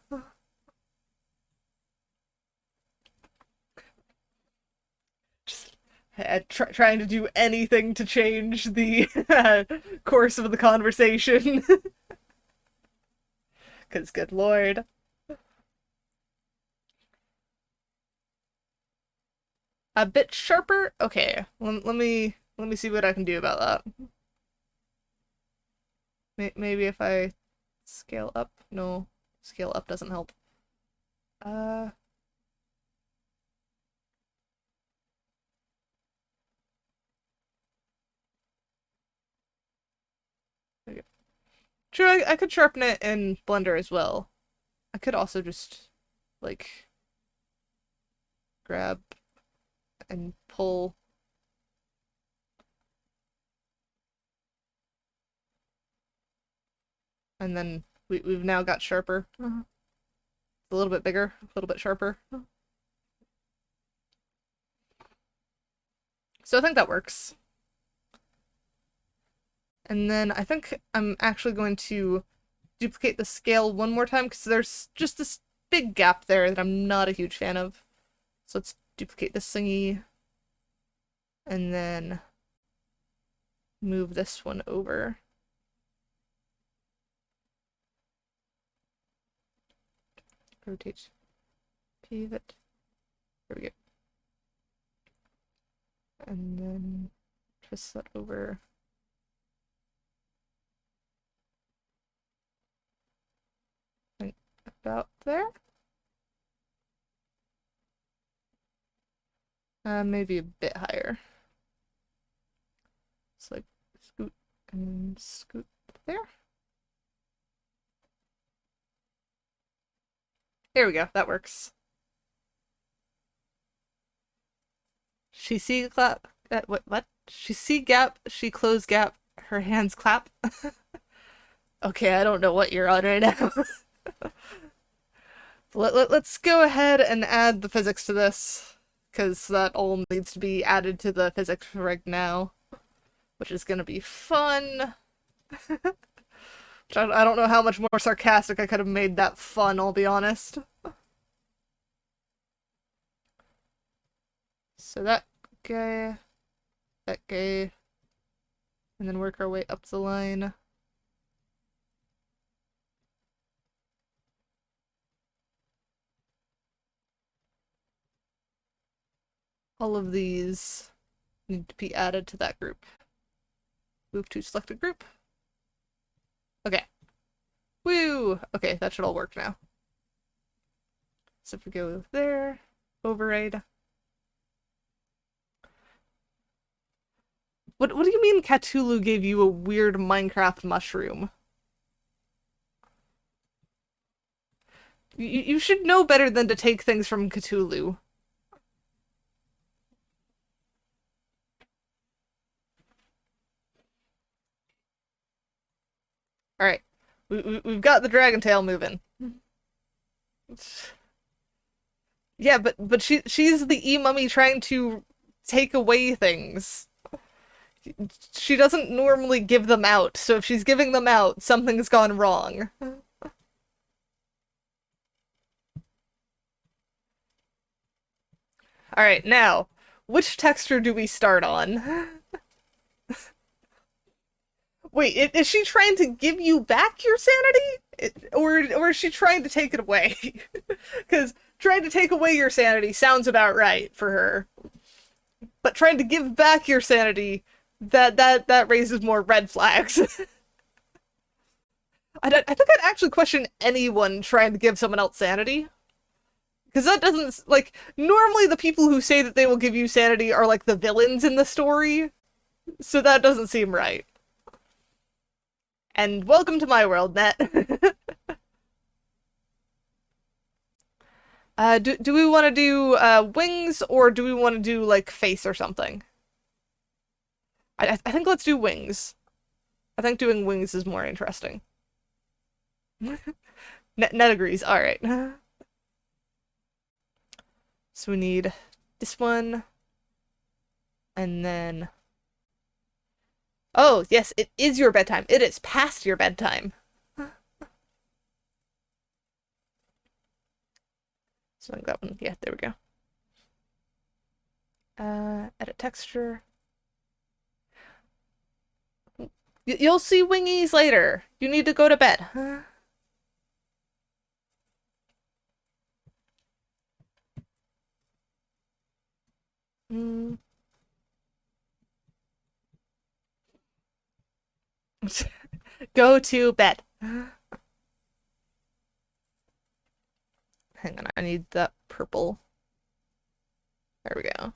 Just trying to do anything to change the course of the conversation. Cause good lord. A bit sharper? Okay, let me see what I can do about that. Maybe if I scale up? No, scale up doesn't help. Uh... Okay. True, I could sharpen it in Blender as well. I could also just, like, grab and pull. And then we've now got sharper. A little bit bigger, a little bit sharper. So I think that works. And then I think I'm actually going to duplicate the scale one more time because there's just this big gap there that I'm not a huge fan of. So let's duplicate this thingy and then move this one over. Rotate, pivot. There we go. And then twist that over. Like about there. Maybe a bit higher. It's like scoot and scoot there. There we go, that works. She see clap. What? She see gap, she close gap, her hands clap. Okay, I don't know what you're on right now. Let's go ahead and add the physics to this, because that all needs to be added to the physics rig now, which is gonna be fun. I don't know how much more sarcastic I could have made that fun, I'll be honest. So that guy, And then work our way up the line. All of these need to be added to that group. Move to selected group. Okay. Woo! Okay, that should all work now. So if we go there, override. What do you mean Cthulhu gave you a weird Minecraft mushroom? You should know better than to take things from Cthulhu. Alright. We've got the dragon tail moving. Yeah, but she's the e-mummy trying to take away things. She doesn't normally give them out, so if she's giving them out, something's gone wrong. Alright, now, which texture do we start on? Wait, is she trying to give you back your sanity? Or is she trying to take it away? Because trying to take away your sanity sounds about right for her. But trying to give back your sanity, that raises more red flags. I think I'd actually question anyone trying to give someone else sanity. Because that doesn't, like, normally the people who say that they will give you sanity are, like, the villains in the story. So that doesn't seem right. And welcome to my world, Net. Do we want to do wings, or do we want to do like face or something? I think let's do wings. I think doing wings is more interesting. Net agrees. All right. So we need this one, and then. Oh yes, it is your bedtime. It is past your bedtime. So like that one. Yeah, there we go. Edit texture. You'll see wingies later. You need to go to bed. Mm. Go to bed. Hang on, I need that purple. There we go.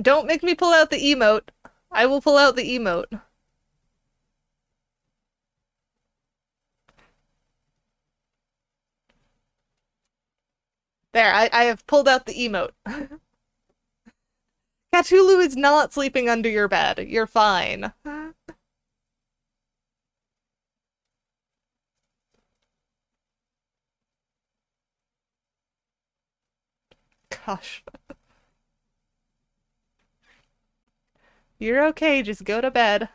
Don't make me pull out the emote. I will pull out the emote. There, I have pulled out the emote. Cthulhu is not sleeping under your bed. You're fine. Gosh. You're okay, just go to bed.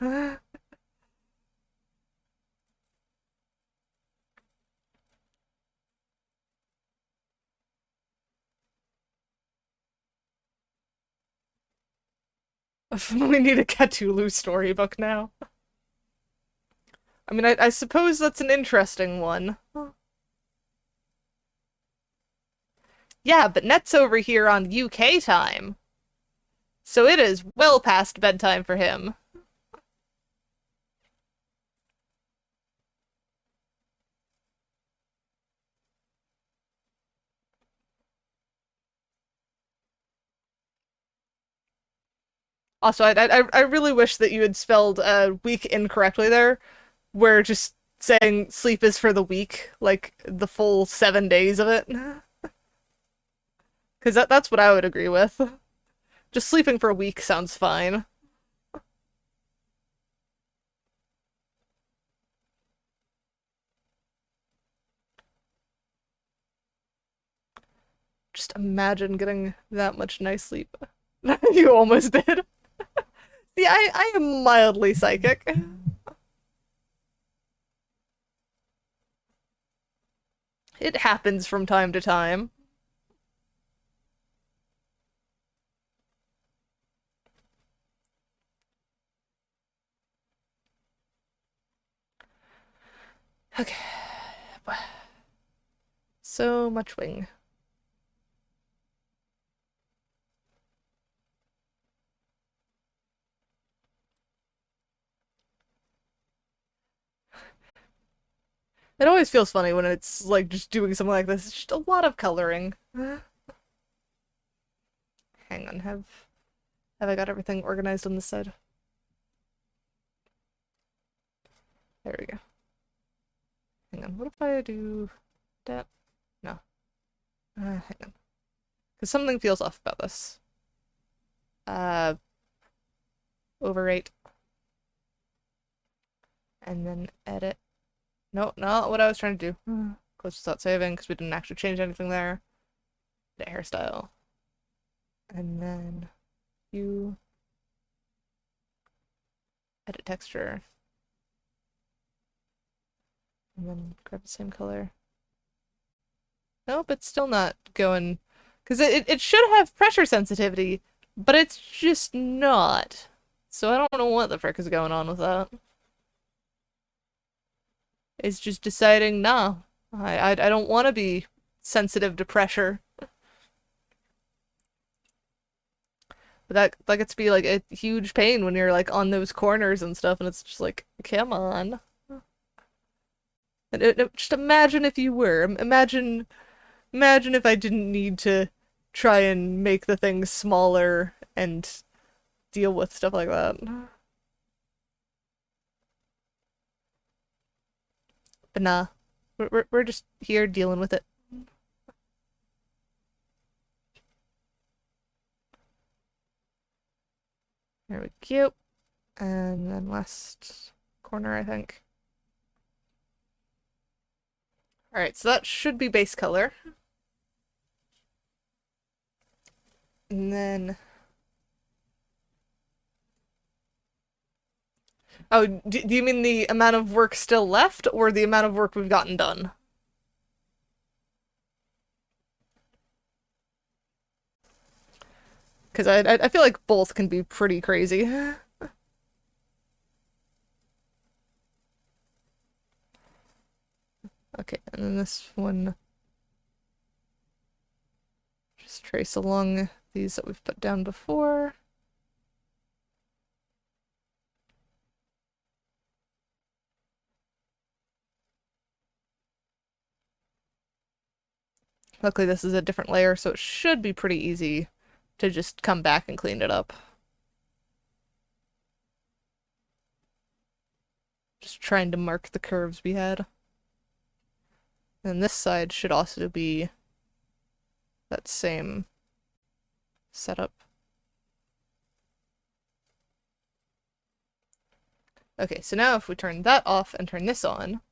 We need a Cthulhu storybook now. I mean, I suppose that's an interesting one. Yeah, but Net's over here on UK time. So it is well past bedtime for him. Also, I really wish that you had spelled week incorrectly there, where just saying sleep is for the week, like the full 7 days of it. Because that's what I would agree with. Just sleeping for a week sounds fine. Just imagine getting that much nice sleep. You almost did. See, I am mildly psychic. It happens from time to time. Okay. So much wing. It always feels funny when it's like just doing something like this. It's just a lot of coloring. Hang on, have I got everything organized on this side? There we go. Hang on, what if I do that? No. Hang on. Because something feels off about this. Uh, overrate. And then edit. No, not what I was trying to do. Close without saving, because we didn't actually change anything there. The hairstyle. And then you edit texture. And then grab the same color. Nope, it's still not going. Because it should have pressure sensitivity, but it's just not. So I don't know what the frick is going on with that. It's just deciding, nah, I don't want to be sensitive to pressure. But that gets to be like a huge pain when you're like on those corners and stuff, and it's just like, come on. Just imagine if you were. Imagine if I didn't need to try and make the things smaller and deal with stuff like that. But nah, we're just here dealing with it. There we go. And then last corner, I think. Alright, so that should be base color. And then... Oh, do you mean the amount of work still left, or the amount of work we've gotten done? Because I feel like both can be pretty crazy. Okay, and then this one... Just trace along these that we've put down before. Luckily this is a different layer, so it should be pretty easy to just come back and clean it up. Just trying to mark the curves we had. And this side should also be that same setup. Okay, so now if we turn that off and turn this on,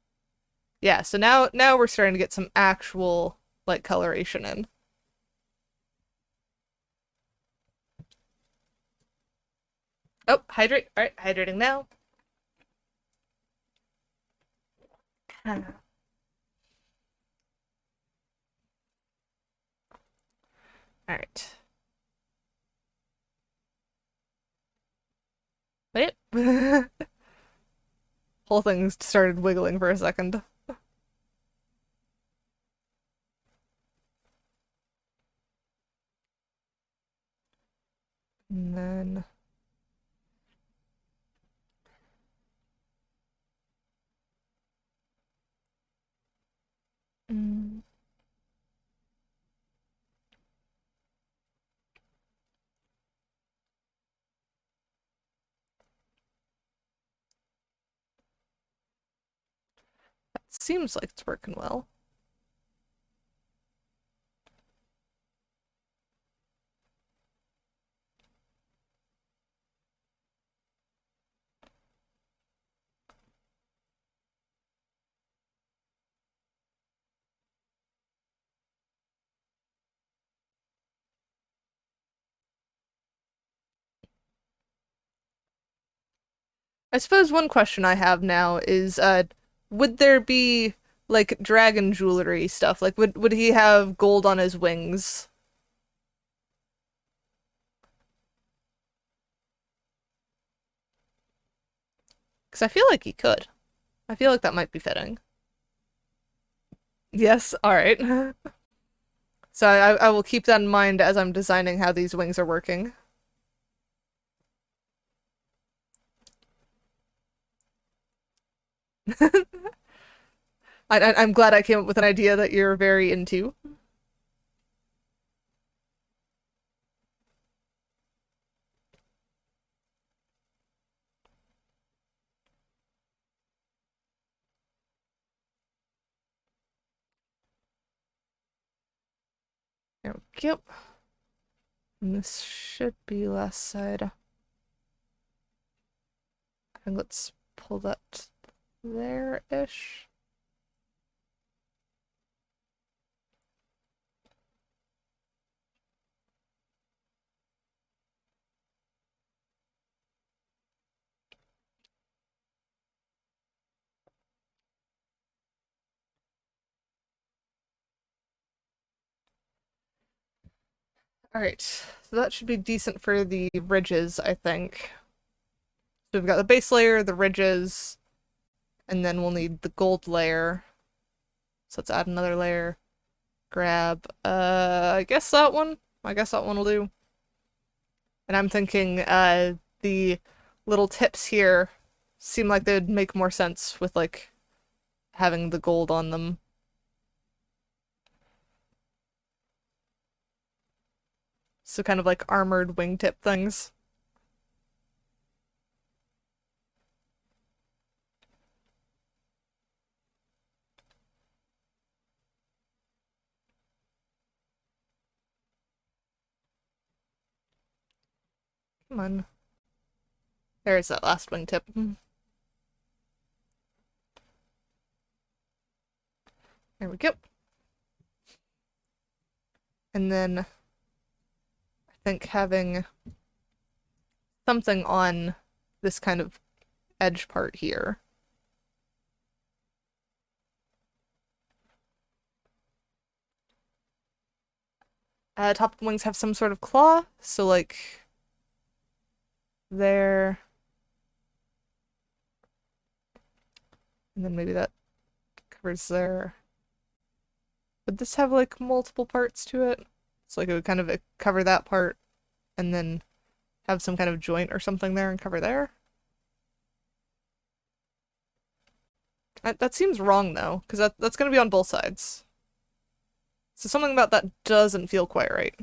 yeah, so now we're starting to get some actual like coloration in. Oh, hydrate. All right, hydrating now. All right. Wait. Whole thing started wiggling for a second. And then... Mm. That seems like it's working well. I suppose one question I have now is, would there be like dragon jewelry stuff? Like, would he have gold on his wings? Because I feel like he could. I feel like that might be fitting. Yes, alright. So I will keep that in mind as I'm designing how these wings are working. I'm glad I came up with an idea that you're very into. There we go. And this should be last side. And let's pull that there-ish. Alright, so that should be decent for the ridges, I think. So we've got the base layer, the ridges, and then we'll need the gold layer. So let's add another layer. Grab, I guess that one. I guess that one will do. And I'm thinking, the little tips here seem like they'd make more sense with, like, having the gold on them. So kind of like armored wingtip things. Come on. There's that last wingtip. There we go. And then I think having something on this kind of edge part here. Top of the wings have some sort of claw, so like there. And then maybe that covers there. Would this have like multiple parts to it? So like it would kind of cover that part and then have some kind of joint or something there and cover there? That seems wrong though, because that's going to be on both sides. So something about that doesn't feel quite right.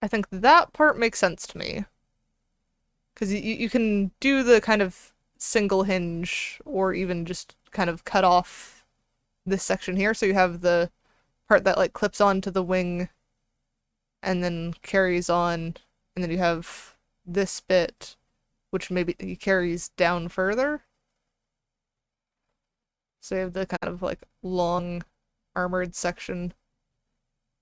I think that part makes sense to me. Because you can do the kind of single hinge or even just kind of cut off this section here. So you have the part that like clips onto the wing and then carries on. And then you have this bit, which maybe carries down further. So you have the kind of like long armored section.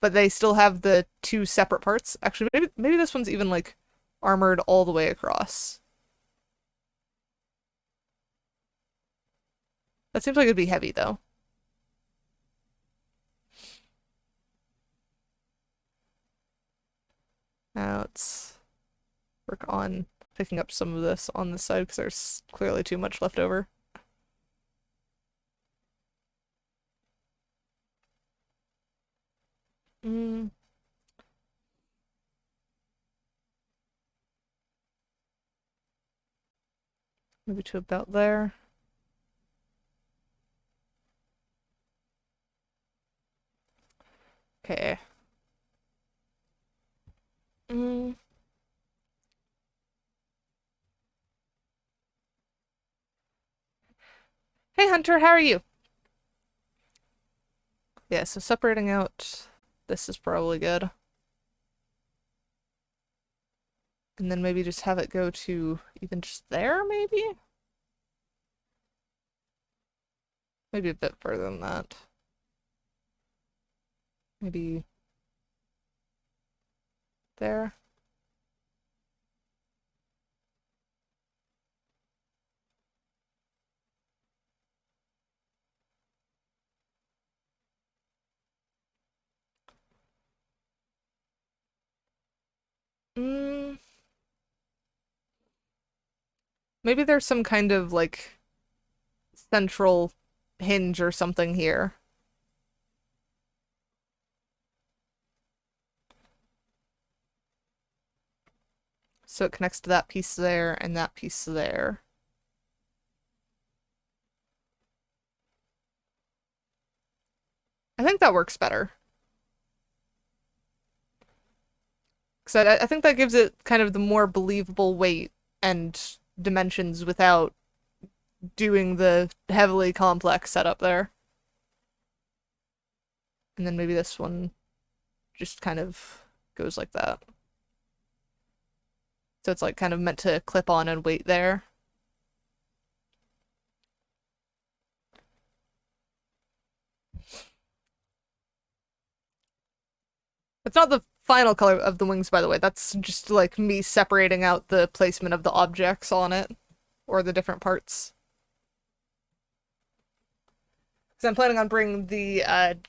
But they still have the two separate parts. Actually, maybe this one's even like armored all the way across. That seems like it'd be heavy though. Now let's work on picking up some of this on the side because there's clearly too much left over. Mm. Maybe to about there. Okay. Mm. Hey Hunter, how are you? Yeah, so separating out this is probably good. And then maybe just have it go to even just there, maybe? Maybe a bit further than that. Maybe there. Mm. Maybe there's some kind of, like, central hinge or something here. So it connects to that piece there and that piece there. I think that works better. Because I think that gives it kind of the more believable weight and dimensions without doing the heavily complex setup there. And then maybe this one just kind of goes like that. So it's like kind of meant to clip on and wait there. It's not the final color of the wings, by the way. That's just like me separating out the placement of the objects on it, or the different parts. Because I'm planning on bringing the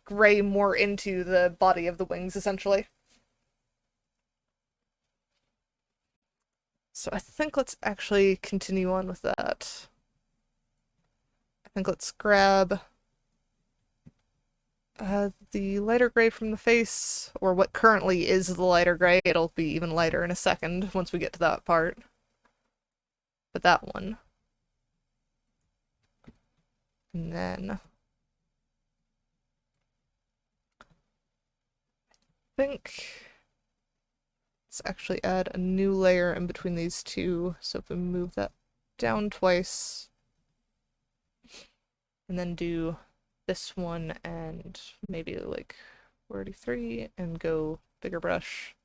gray more into the body of the wings, essentially. So I think let's actually continue on with that. I think let's grab the lighter gray from the face, or what currently is the lighter gray. It'll be even lighter in a second once we get to that part. But that one. And then I think let's actually add a new layer in between these two. So if we move that down twice, and then do this one and maybe like 43 and go bigger brush.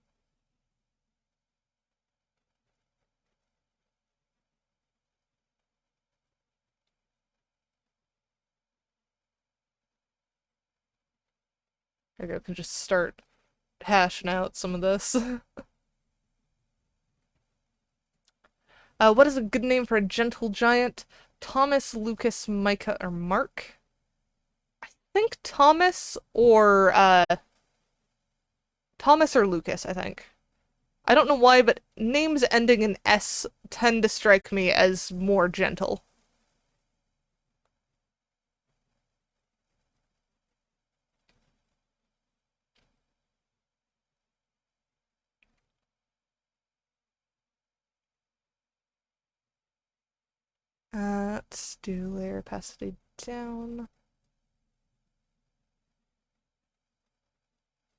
There we go, can just start hashing out some of this. What is a good name for a gentle giant? Thomas, Lucas, Micah, or Mark? I think Thomas or Lucas, I think. I don't know why, but names ending in S tend to strike me as more gentle. Let's do layer opacity down.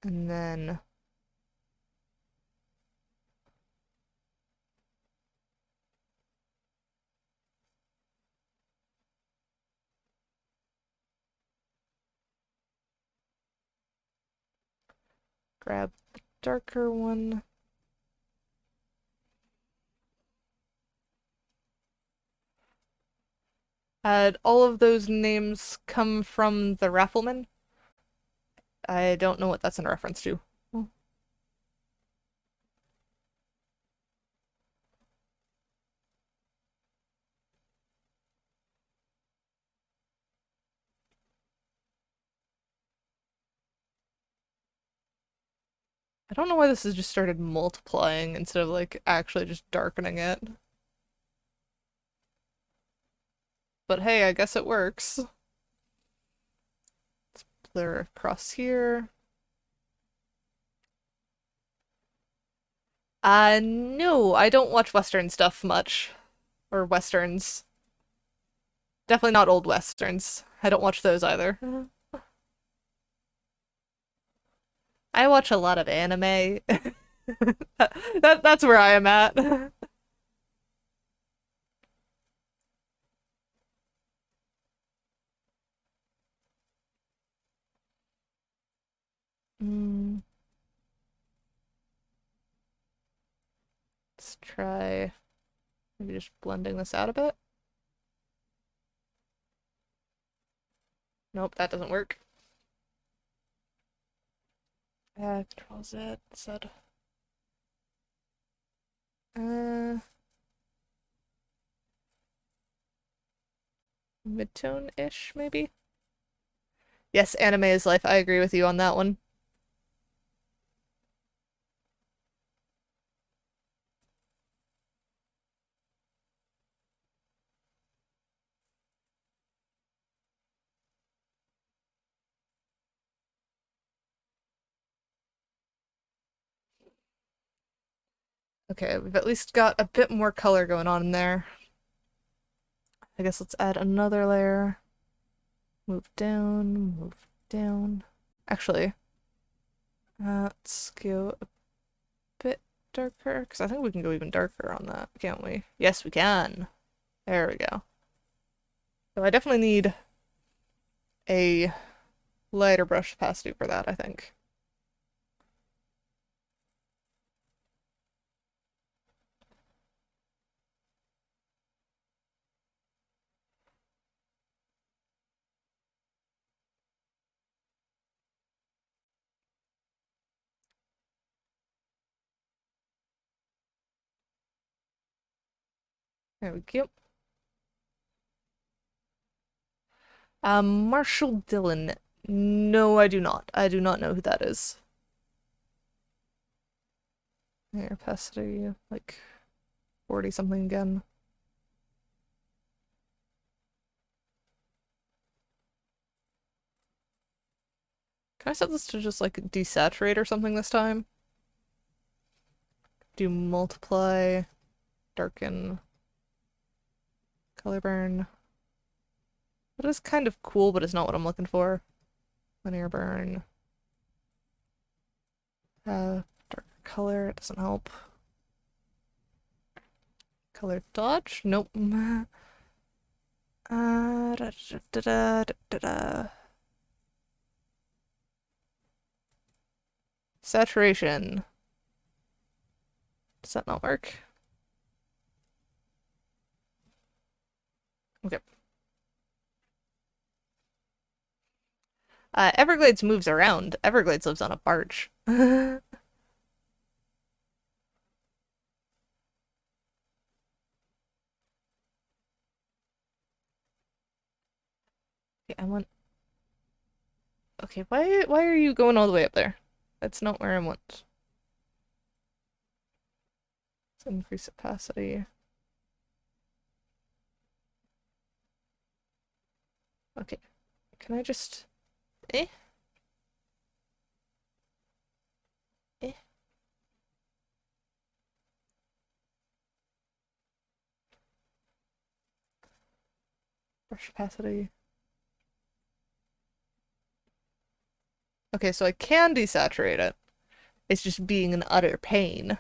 And then grab the darker one. All of those names come from the Raffleman. I don't know what that's in reference to. I don't know why this has just started multiplying instead of like actually just darkening it. But hey, I guess it works. Let's blur across here. No, I don't watch Western stuff much. Or Westerns. Definitely not old Westerns. I don't watch those either. I watch a lot of anime. That's where I am at. Mm, let's try maybe just blending this out a bit. Nope, that doesn't work. Control Z, Z. Mid-tone-ish, maybe? Yes, anime is life. I agree with you on that one. Okay, we've at least got a bit more color going on in there. I guess let's add another layer. Move down, move down. Actually, let's go a bit darker, because I think we can go even darker on that, can't we? Yes, we can. There we go. So I definitely need a lighter brush opacity for that, I think. There we go. Marshall Dillon. No, I do not. I do not know who that is. Air opacity, like 40 something again. Can I set this to just like desaturate or something this time? Do multiply, darken, color burn. That is kind of cool, but it's not what I'm looking for. Linear burn. Darker color, it doesn't help. Color dodge? Nope. Da, da, da, da, da, da. Saturation. Does that not work? Okay. Everglades moves around. Everglades lives on a barge. Okay, I want... Okay, why are you going all the way up there? That's not where I want. Let's increase opacity. Okay. Can I just... Eh? Eh? Brush opacity. Okay, so I can desaturate it. It's just being an utter pain.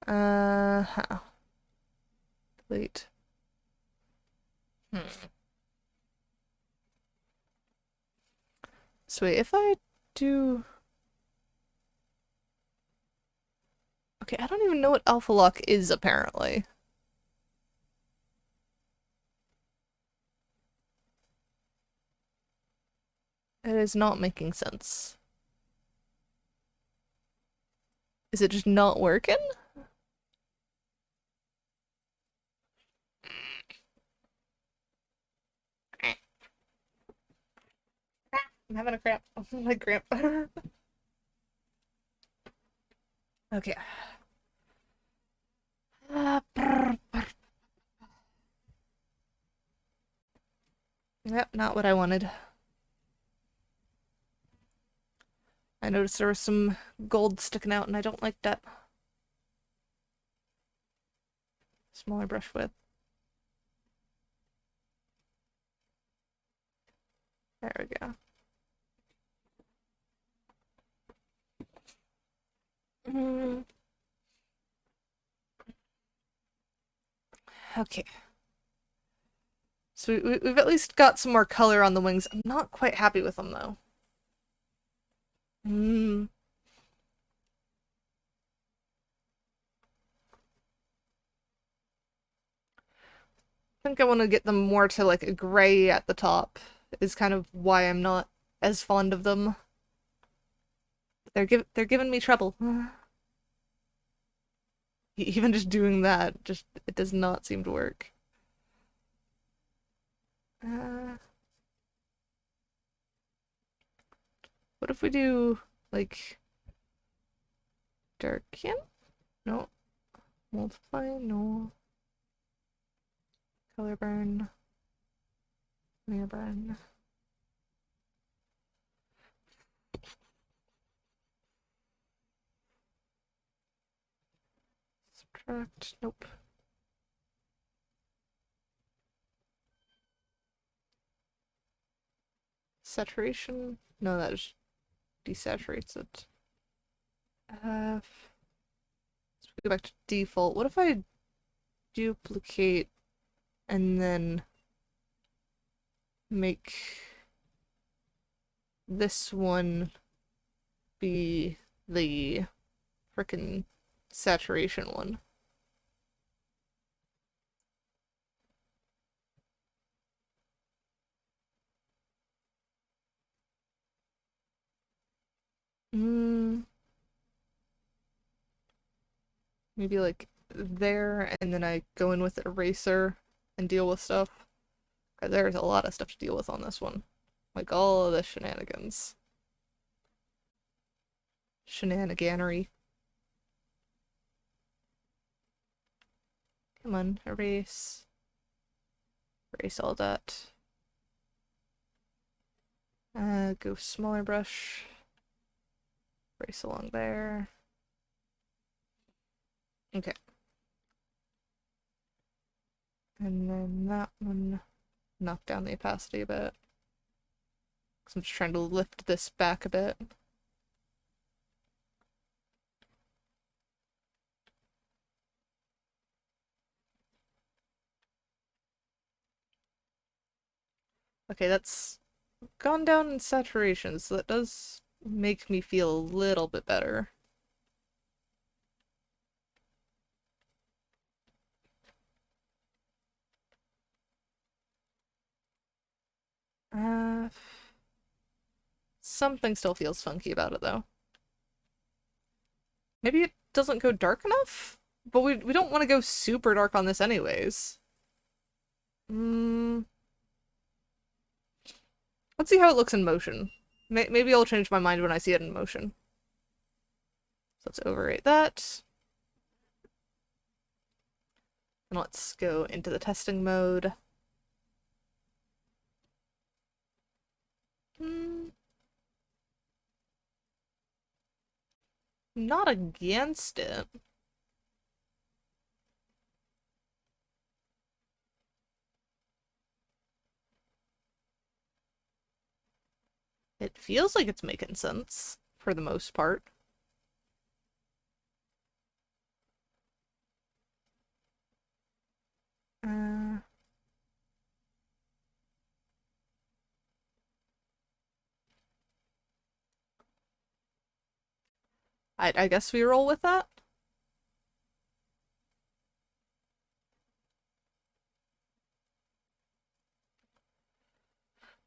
Uh-huh. Delete. So wait, if I do... Okay, I don't even know what alpha lock is, apparently. It is not making sense. Is it just not working? I'm having a cramp. My cramp. Okay. Yep, not what I wanted. I noticed there was some gold sticking out and I don't like that. Smaller brush width. There we go. Okay. So we've at least got some more color on the wings. I'm not quite happy with them though. I think I want to get them more to like a gray at the top is kind of why I'm not as fond of them. They're giving me trouble. Even just doing that, just it does not seem to work. What if we do like darken? No. Multiply? No. Color burn. Layer burn. Contract, nope. Saturation, no, that just desaturates it. Let's go back to default. What if I duplicate and then make this one be the frickin' saturation one? Maybe like there, and then I go in with the eraser and deal with stuff. 'Cause there's a lot of stuff to deal with on this one. Like all of the shenanigans. Shenaniganery. Come on, erase. Erase all that. Go smaller brush. Erase along there. Okay. And then that one, knock down the opacity a bit. Because I'm just trying to lift this back a bit. Okay, that's gone down in saturation, so that does make me feel a little bit better. Something still feels funky about it, though. Maybe it doesn't go dark enough? But we don't want to go super dark on this anyways. Let's see how it looks in motion. Maybe I'll change my mind when I see it in motion. So let's overwrite that. And let's go into the testing mode. Not against it. It feels like it's making sense, for the most part. I guess we roll with that.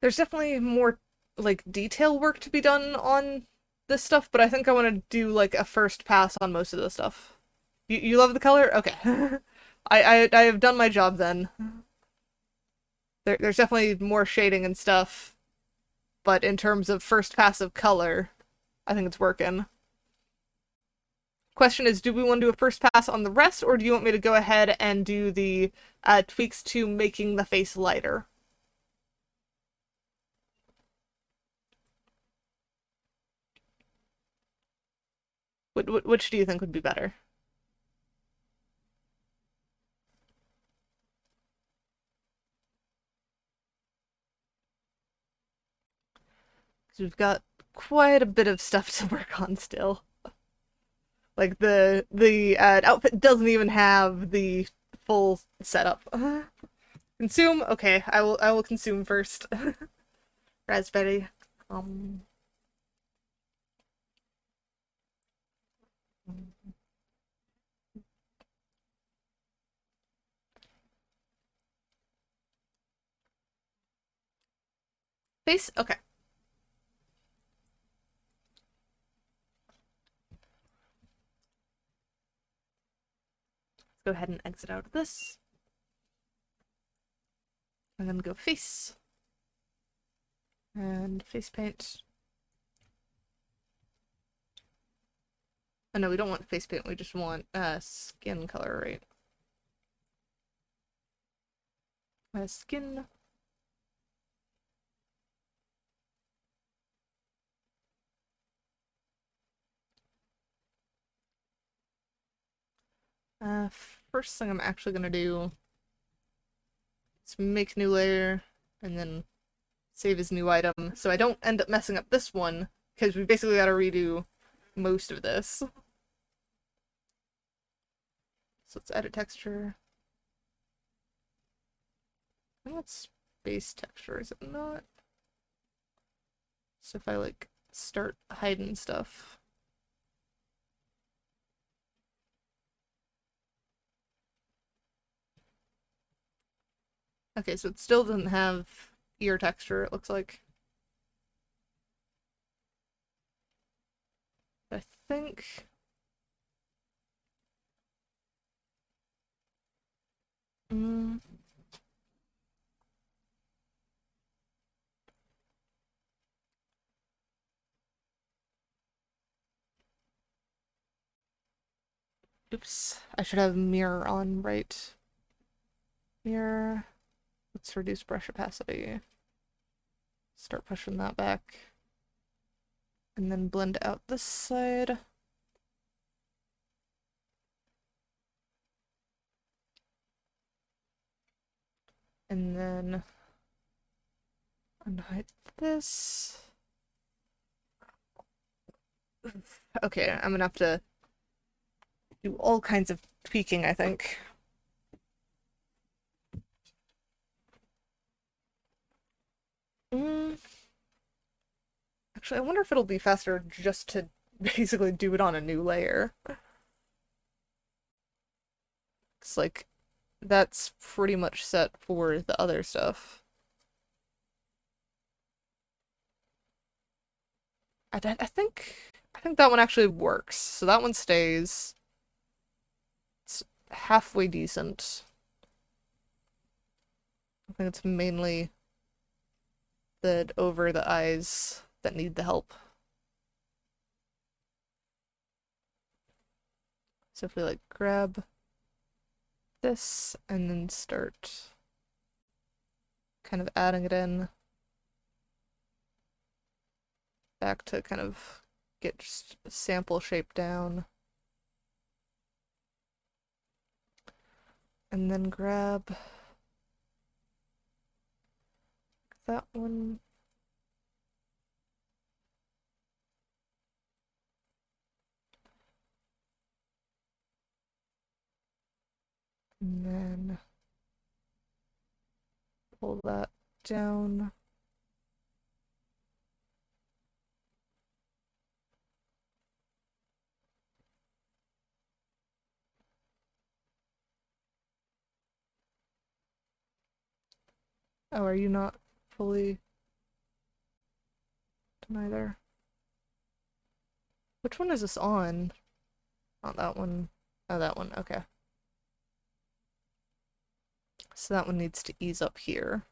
There's definitely more, like, detail work to be done on this stuff, but I think I want to do, like, a first pass on most of the stuff. You love the color? Okay. I have done my job then. There's definitely more shading and stuff, but in terms of first pass of color, I think it's working. Question is, do we want to do a first pass on the rest, or do you want me to go ahead and do the tweaks to making the face lighter? Which do you think would be better? Because we've got quite a bit of stuff to work on still. Like the outfit doesn't even have the full setup. Consume? Okay, I will consume first. Raspberry. Face? Okay. Let's go ahead and exit out of this. And then go face. And face paint. Oh no, we don't want face paint, we just want skin color, right? Skin. Uh, First thing I'm actually gonna do is make a new layer and then save as new item so I don't end up messing up this one because we basically gotta redo most of this. So let's edit texture. I think it's base texture, is it not? So if I like start hiding stuff. Okay, so it still doesn't have ear texture, it looks like. I think... Mm, oops, I should have mirror on, right? Mirror. Let's reduce brush opacity. Start pushing that back. And then blend out this side. And then unhide this. Okay, I'm gonna have to do all kinds of tweaking, I think. Mm. Actually, I wonder if it'll be faster just to basically do it on a new layer. It's like, that's pretty much set for the other stuff. I think that one actually works. So that one stays. It's halfway decent. I think it's mainly the over the eyes that need the help. So if we like grab this and then start kind of adding it in back to kind of get just sample shape down. And then grab that one. And then pull that down. Oh, are you not fully done either? Which one is this on? Not that one. Oh, that one. Okay. So that one needs to ease up here.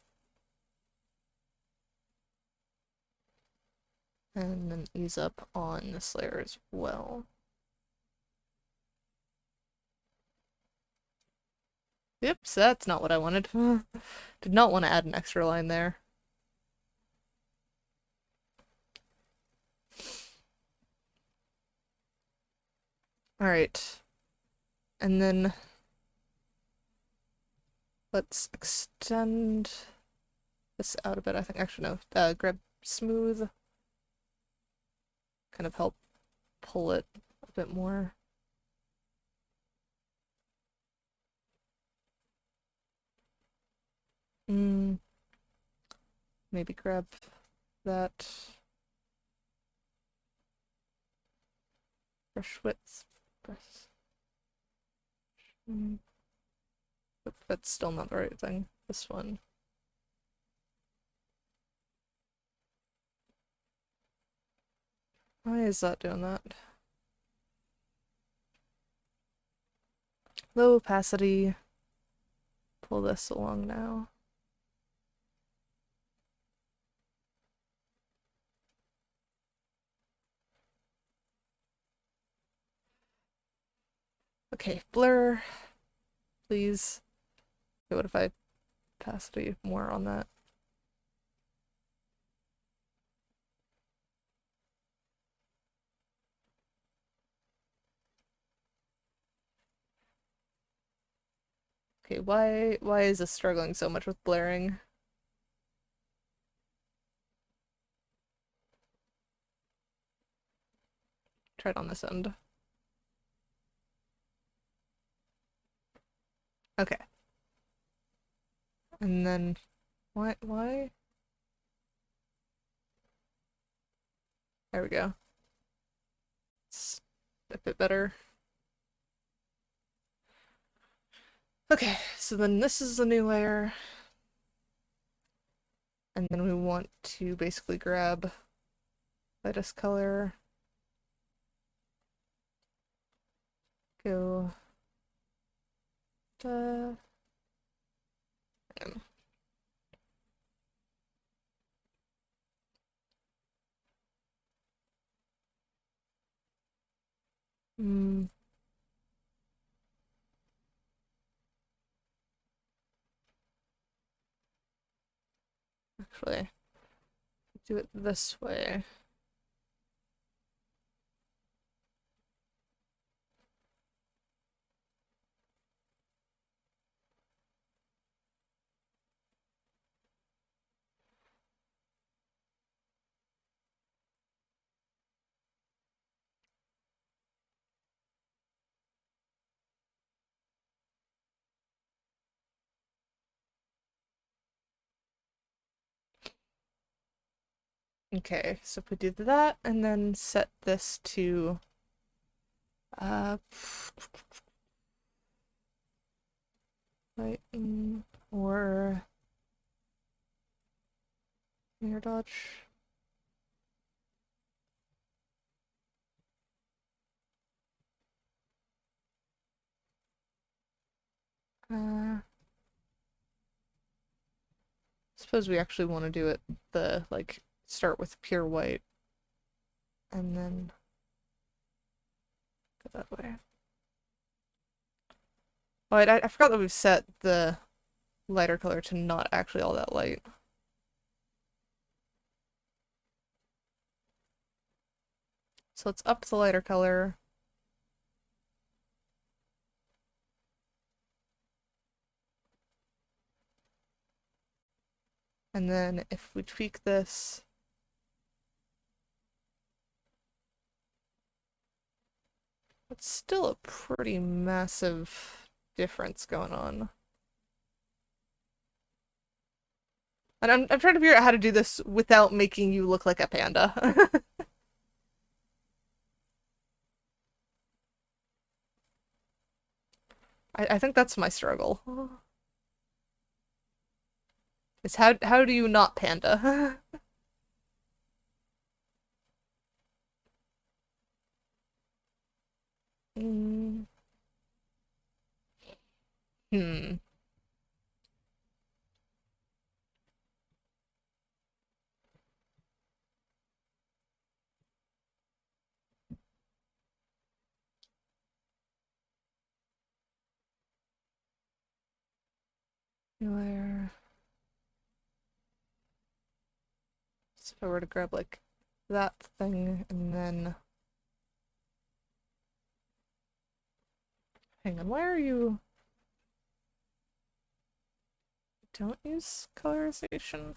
And then ease up on this layer as well. Oops, that's not what I wanted. Did not want to add an extra line there. Alright. And then let's extend this out a bit. I think actually no. Grab smooth. Kind of help pull it a bit more. Maybe grab that brush width. But that's still not the right thing. This one. Why is that doing that? Low opacity. Pull this along now. Okay, blur, please. Okay, what if I opacity more on that? Okay, why is this struggling so much with blaring? Try it on this end. Okay. And then why? There we go. It's a bit better. Okay, so then this is the new layer. And then we want to basically grab lightest color, go and mm, actually do it this way. Okay, so if we do that and then set this to uh lighten or mirror dodge. Suppose we actually want to do it the like start with pure white and then go that way. Oh, I forgot that we've set the lighter color to not actually all that light. So let's up the lighter color. And then if we tweak this, it's still a pretty massive difference going on. And I'm trying to figure out how to do this without making you look like a panda. I think that's my struggle. Is how do you not panda? Mm, hmm. Where? So if I were to grab like that thing and then hang on, why are you don't use colorization?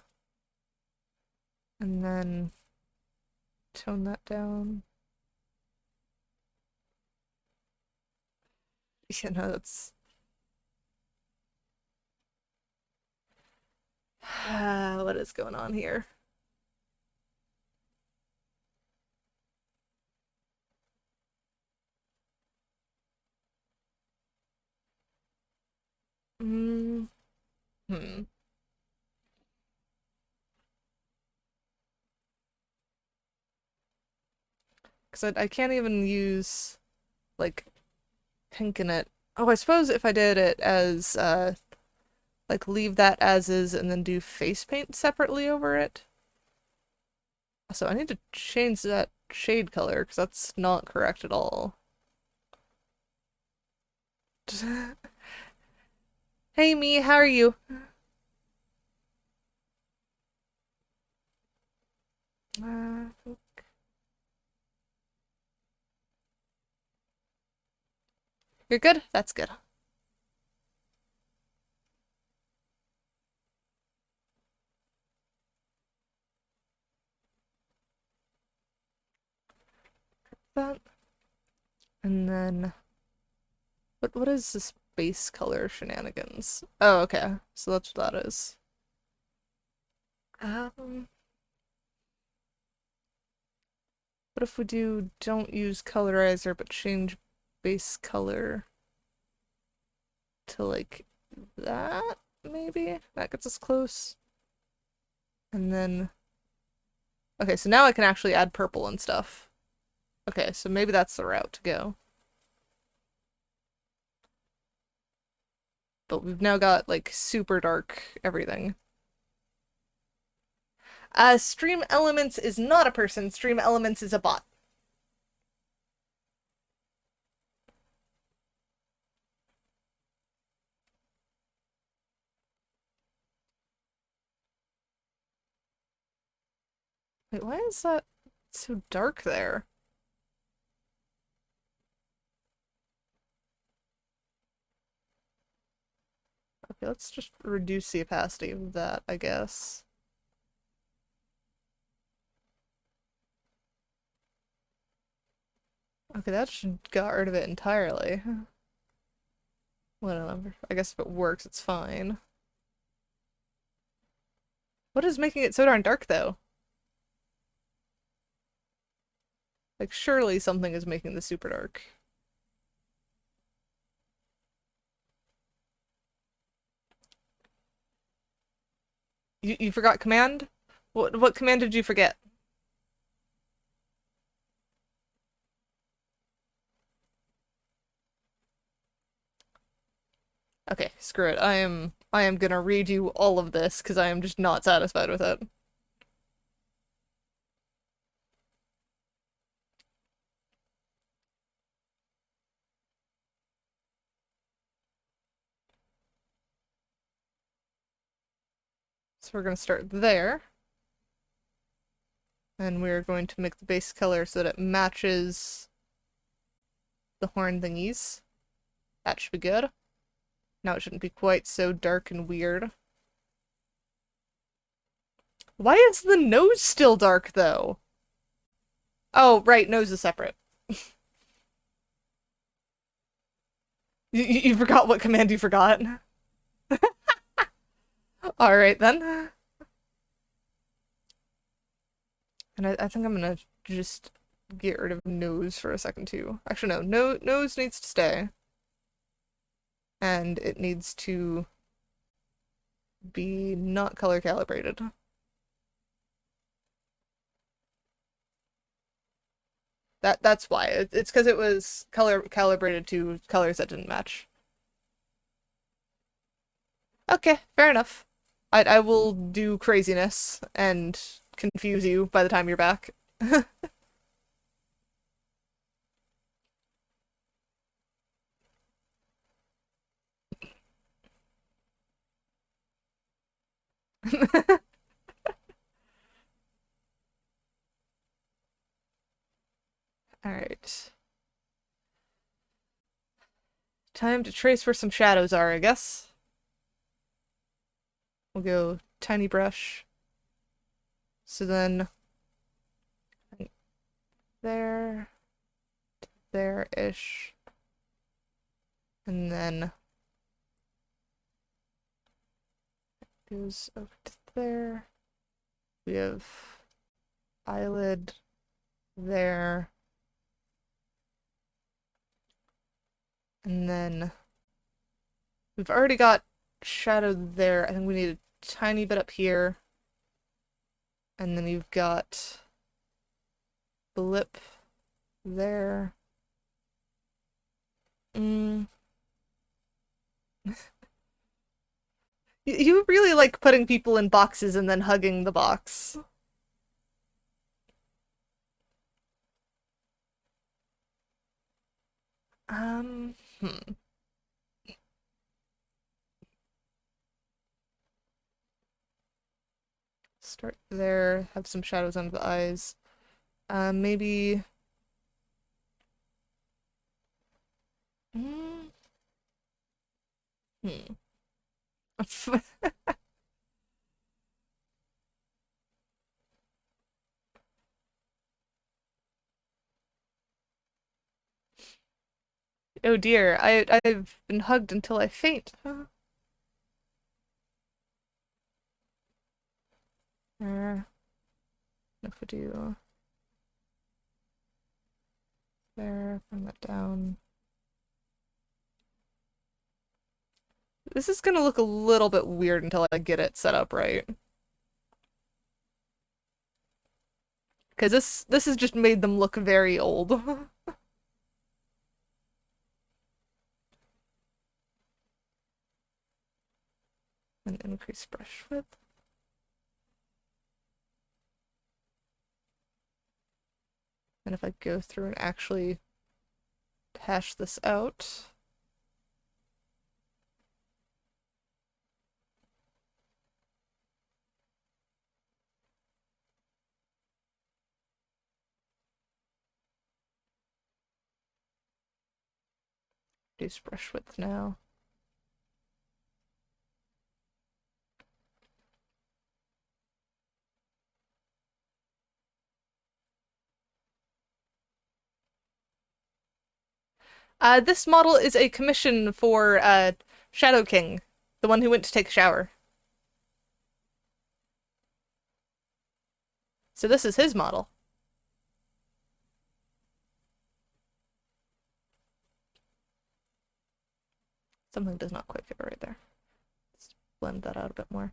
And then tone that down. You know, that's what is going on here? Mm, hmm. Because I can't even use like pink in it. Oh, I suppose if I did it as like leave that as is and then do face paint separately over it. So I need to change that shade color because that's not correct at all. Hey me, how are you? Uh, you're good? That's good. that. And then what is this base color shenanigans? Oh, okay. So that's what that is. Um, what if we don't use colorizer but change base color to like that, maybe? That gets us close. And then okay, so now I can actually add purple and stuff. Okay, so maybe that's the route to go. But we've now got like super dark everything. Stream Elements is not a person. Stream Elements is a bot. Wait, why is that so dark there? Okay, let's just reduce the opacity of that, I guess. Okay, that should got rid of it entirely. Whatever. I guess if it works, it's fine. What is making it so darn dark, though? Like, surely something is making this super dark. You forgot command? What command did you forget? Okay, screw it. I am gonna read you all of this because I am just not satisfied with it. So we're gonna start there. And we're going to make the base color so that it matches the horn thingies. That should be good. Now it shouldn't be quite so dark and weird. Why is the nose still dark, though? Oh, right, nose is separate. You forgot what command you forgot. Alright, then. And I think I'm gonna just get rid of nose for a second, too. Actually, no, nose needs to stay. And it needs to be not color calibrated. That's why. It's because it was color calibrated to colors that didn't match. Okay, fair enough. I will do craziness and confuse you by the time you're back. Alright. Time to trace where some shadows are, I guess. We'll go tiny brush. So then there, there-ish. And then goes over to there. We have eyelid there. And then we've already got shadow there. I think we need a tiny bit up here. And then you've got blip there. Mm. You really like putting people in boxes and then hugging the box. Hmm. Start there, have some shadows under the eyes. Maybe... Mm. Hmm. Oh dear, I've been hugged until I faint. If we do there, bring that down. This is gonna look a little bit weird until I get it set up right. Because this has just made them look very old. And increase brush width. And if I go through and actually hash this out. Reduce brush width now. This model is a commission for Shadow King, the one who went to take a shower. So this is his model. Something does not quite fit right there. Let's blend that out a bit more.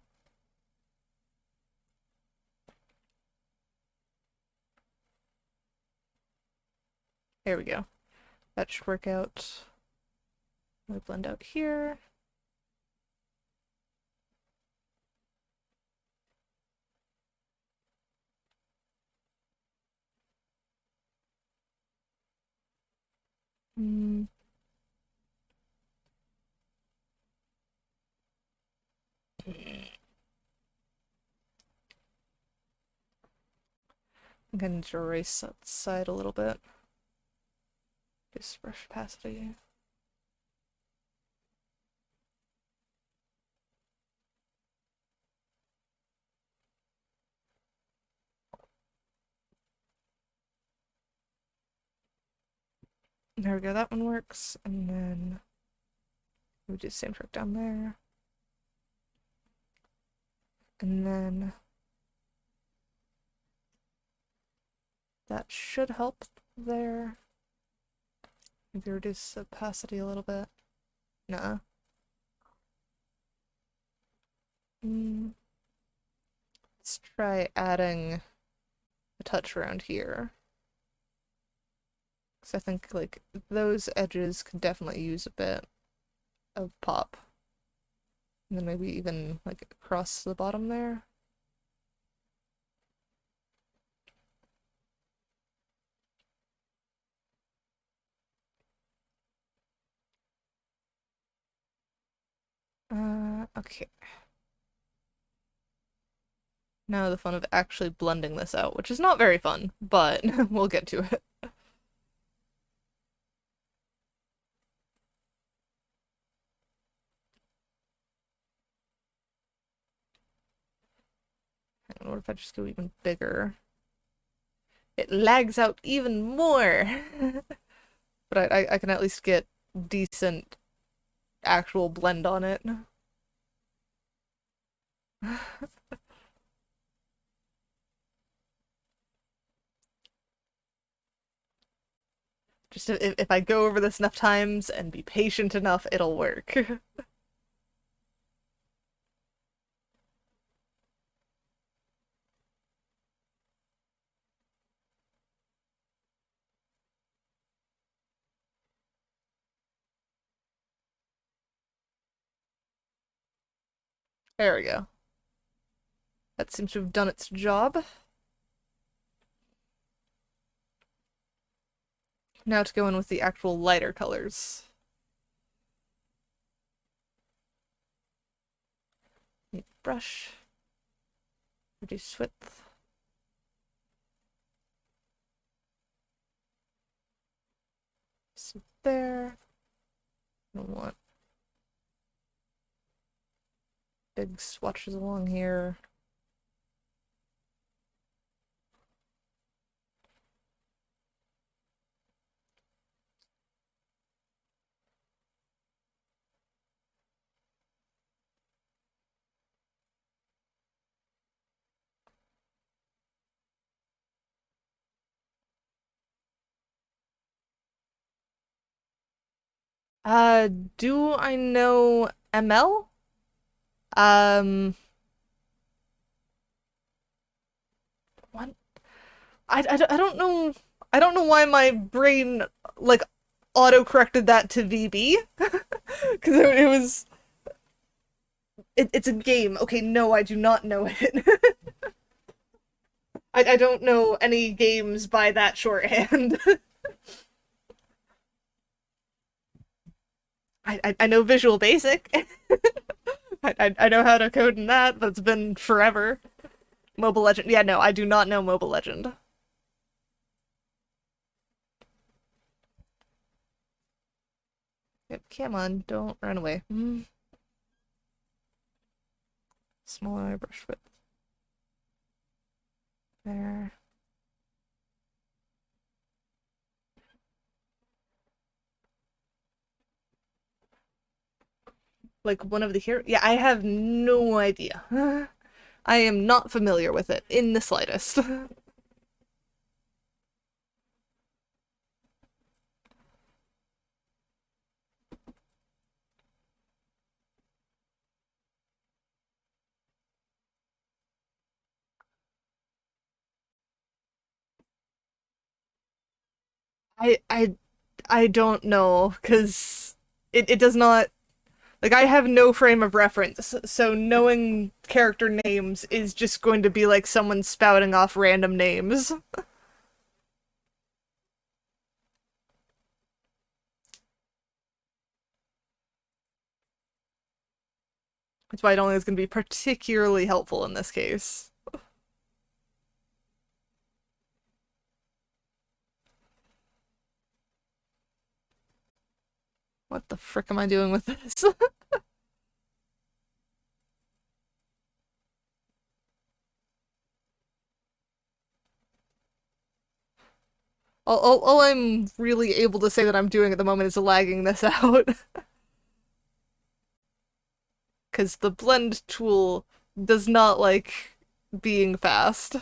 There we go. That should work out. We blend out here. Mm. I'm going to erase that side a little bit. Just brush opacity. There we go, that one works. And then we do the same trick down there. And then that should help there. Maybe reduce the opacity a little bit. Nuh-uh. Let's try adding a touch around here. Because I think, like, those edges could definitely use a bit of pop. And then maybe even, like, across the bottom there. Okay. Now the fun of actually blending this out, which is not very fun, but we'll get to it. And what if I just go even bigger? It lags out even more! But I can at least get decent actual blend on it. Just if I go over this enough times and be patient enough, it'll work. There we go. That seems to have done its job. Now to go in with the actual lighter colors. Need brush. Reduce width. So there. I don't want big swatches along here. Do I know ML? Um, what? I don't know. I don't know why my brain like auto-corrected that to VB because it was it's a game. Okay, no, I do not know it. I don't know any games by that shorthand. I know Visual Basic. I know how to code in that, but it's been forever. Mobile Legend. Yeah, no, I do not know Mobile Legend. Yep, come on, don't run away. Smaller brush width. There. Like one of the here. Yeah, I have no idea. I am not familiar with it in the slightest. I I I don't know because it does not like I have no frame of reference, so knowing character names is just going to be like someone spouting off random names. That's why I don't think it's going to be particularly helpful in this case. What the frick am I doing with this? All I'm really able to say that I'm doing at the moment is lagging this out. Because the blend tool does not like being fast.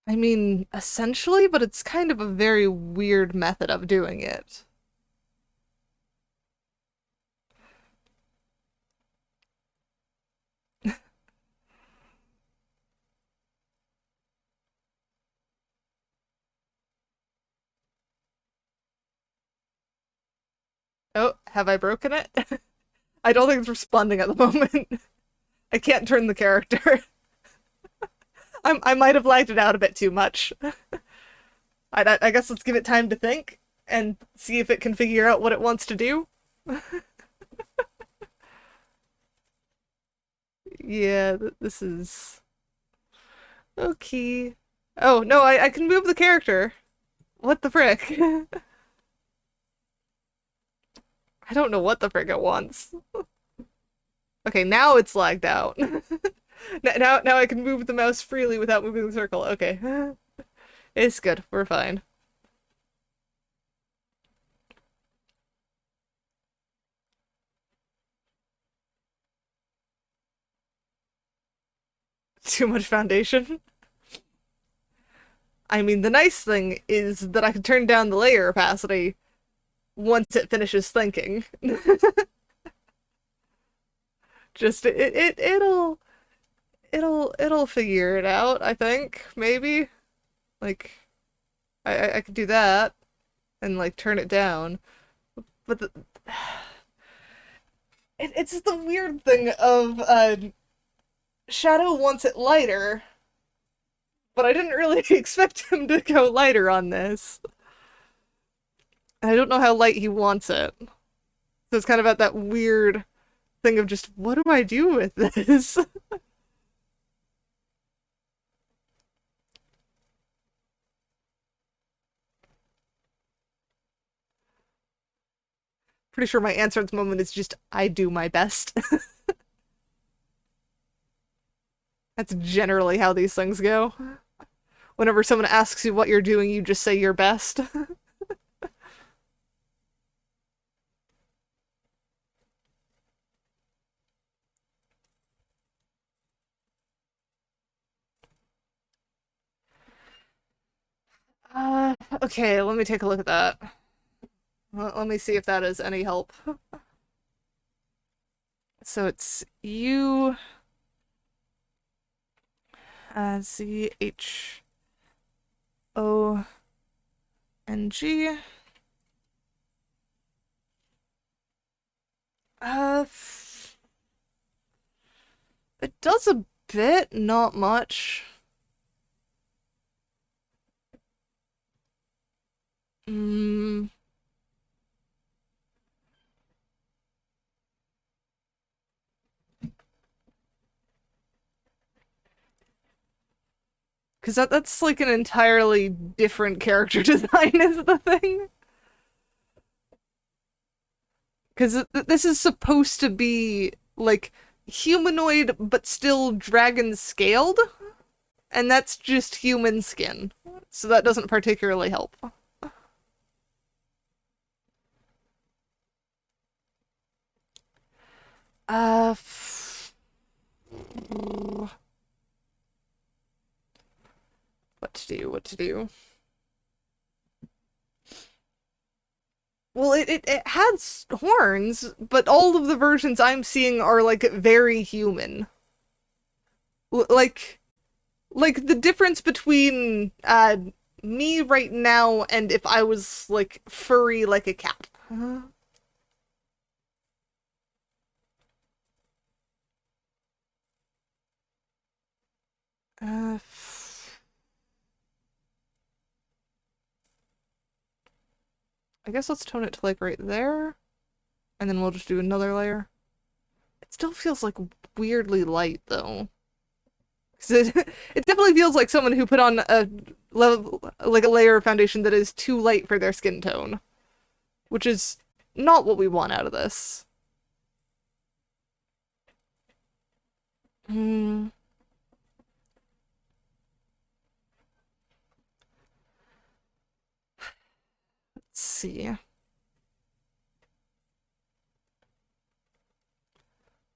I mean, essentially, but it's kind of a very weird method of doing it. Oh, have I broken it? I don't think it's responding at the moment. I can't turn the character. I might have lagged it out a bit too much. I guess let's give it time to think and see if it can figure out what it wants to do. Yeah, this is okay. Oh, no, I can move the character. What the frick? I don't know what the frick it wants. Okay, now it's lagged out. Now I can move the mouse freely without moving the circle. Okay. It's good. We're fine. Too much foundation. I mean, the nice thing is that I can turn down the layer opacity once it finishes thinking. Just it'll figure it out, I think, maybe. Like I could do that and like turn it down. But it's the weird thing of Shadow wants it lighter, but I didn't really expect him to go lighter on this. And I don't know how light he wants it. So it's kind of at that weird thing of just, what do I do with this? Pretty sure my answer at the moment is just, I do my best. That's generally how these things go. Whenever someone asks you what you're doing, you just say your best. Okay, let me take a look at that. Let me see if that is any help. So it's U ZHONG. Uh, it does a bit, not much. Hmm. Because that's like an entirely different character design is the thing. Because this is supposed to be like humanoid but still dragon scaled, and that's just human skin. So that doesn't particularly help. Uh, what to do? What to do? Well, it has horns, but all of the versions I'm seeing are like very human. Like the difference between me right now and if I was like furry like a cat. Uh, I guess let's tone it to like right there, and then we'll just do another layer. It still feels like weirdly light though. 'Cause it definitely feels like someone who put on a level like a layer of foundation that is too light for their skin tone, which is not what we want out of this. Hmm. Let's see.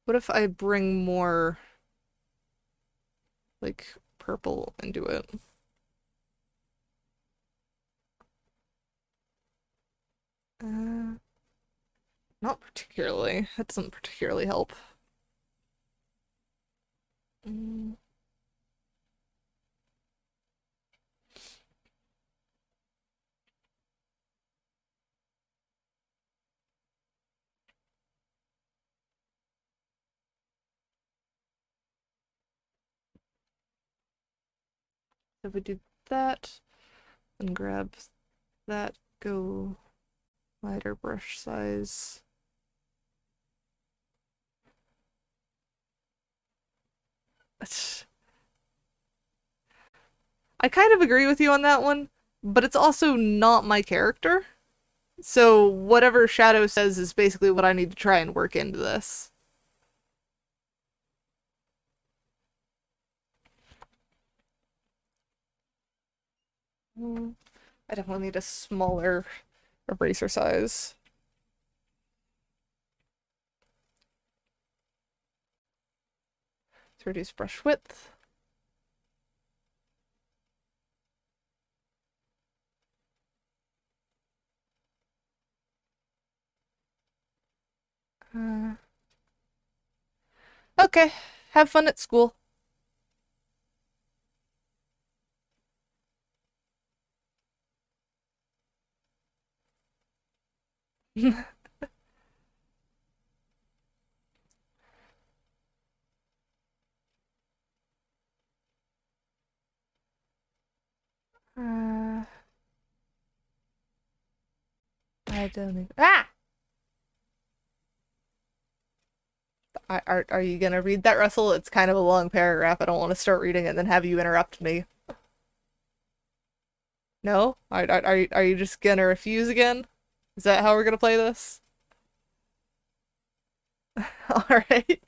What if I bring more like purple into it? Uh, Not particularly. That doesn't particularly help. Mm. If we do that, then grab that, go lighter brush size. I kind of agree with you on that one, but it's also not my character. So whatever Shadow says is basically what I need to try and work into this. I definitely need a smaller eraser size. To reduce brush width. Uh, okay, have fun at school. Uh, I don't even. Ah! Are you gonna read that, Russell? It's kind of a long paragraph. I don't want to start reading it and then have you interrupt me. No? Are you just gonna refuse again? Is that how we're gonna play this? Alright.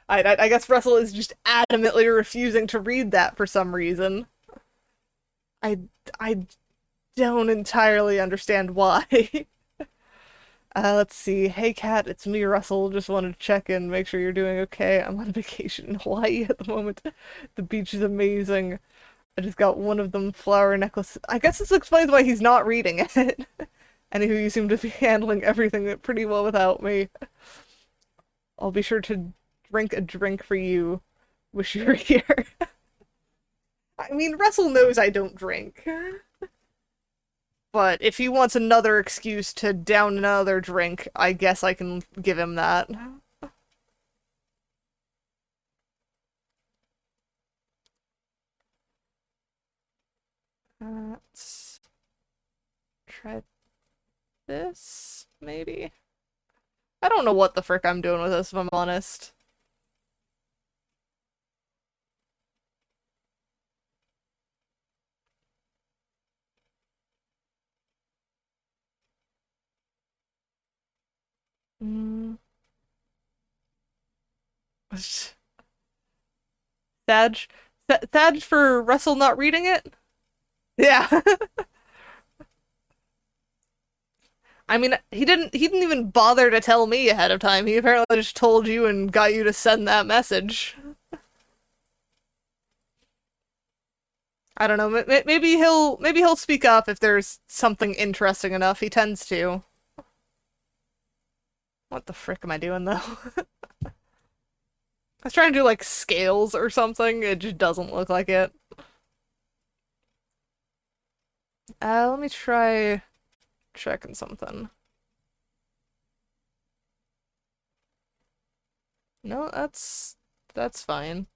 I guess Russell is just adamantly refusing to read that for some reason. I I don't entirely understand why. Let's see. Hey Kat, it's me, Russell. Just wanted to check in, make sure you're doing okay. I'm on vacation in Hawaii at the moment. The beach is amazing. I just got one of them flower necklaces. I guess this explains why he's not reading it. Anywho, you seem to be handling everything pretty well without me. I'll be sure to drink a drink for you. Wish you were here. I mean, Russell knows I don't drink. But if he wants another excuse to down another drink, I guess I can give him that. Let's try this, maybe? I don't know what the frick I'm doing with this, if I'm honest. Mm. Thadge? Thadge for Russell not reading it? Yeah. I mean, he didn't even bother to tell me ahead of time. He apparently just told you and got you to send that message. I don't know. Maybe he'll speak up if there's something interesting enough. He tends to. What the frick am I doing though? I was trying to do like scales or something. It just doesn't look like it. Let me try checking something. No, that's fine.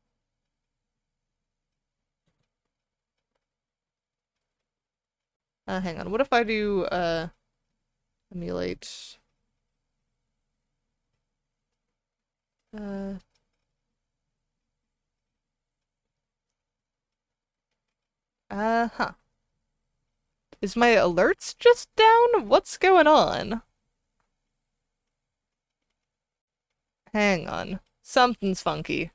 Hang on. What if I do emulate uh huh. Is my alerts just down? What's going on? Hang on. Something's funky.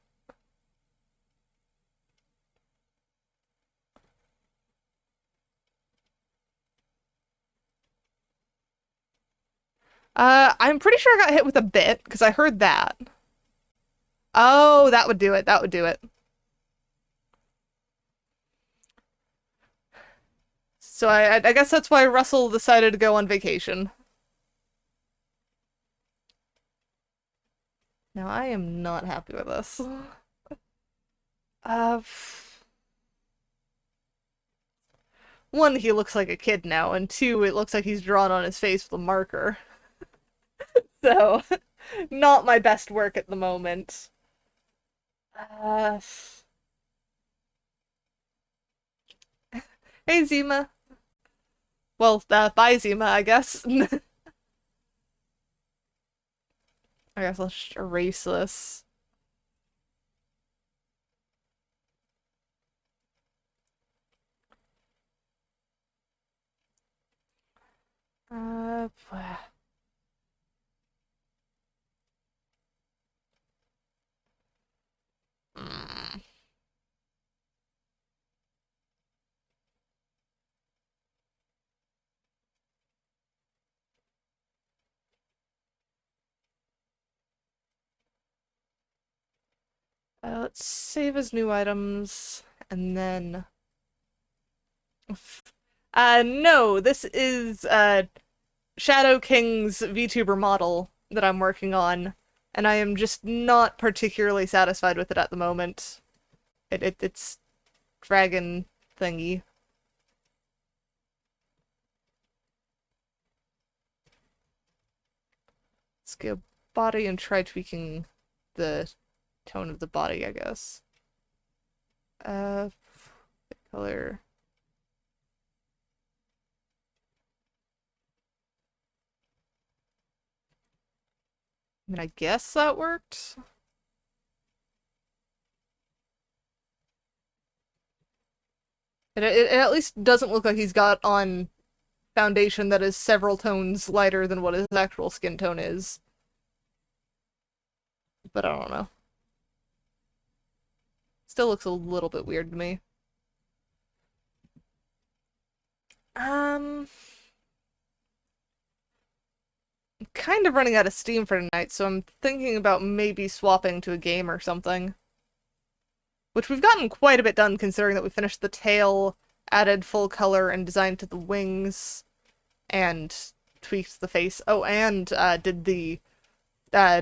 I'm pretty sure I got hit with a bit, because I heard that. Oh, that would do it. That would do it. So I guess that's why Russell decided to go on vacation. Now I am not happy with this. Uh, one, he looks like a kid now, and two, it looks like he's drawn on his face with a marker. So, not my best work at the moment. Uh, hey Zima. Well, bye Zima, I guess. I guess I'll just erase this. Uh, mm. Let's save as new items, and then... no, this is, Shadow King's VTuber model that I'm working on, and I am just not particularly satisfied with it at the moment. It's dragon thingy. Let's go body and try tweaking the tone of the body, I guess. Color. I mean, I guess that worked. It at least doesn't look like he's got on foundation that is several tones lighter than what his actual skin tone is. But I don't know. Still looks a little bit weird to me. I'm kind of running out of steam for tonight, so I'm thinking about maybe swapping to a game or something. which we've gotten quite a bit done considering that we finished the tail, added full color and design to the wings, and tweaked the face. Oh, and did the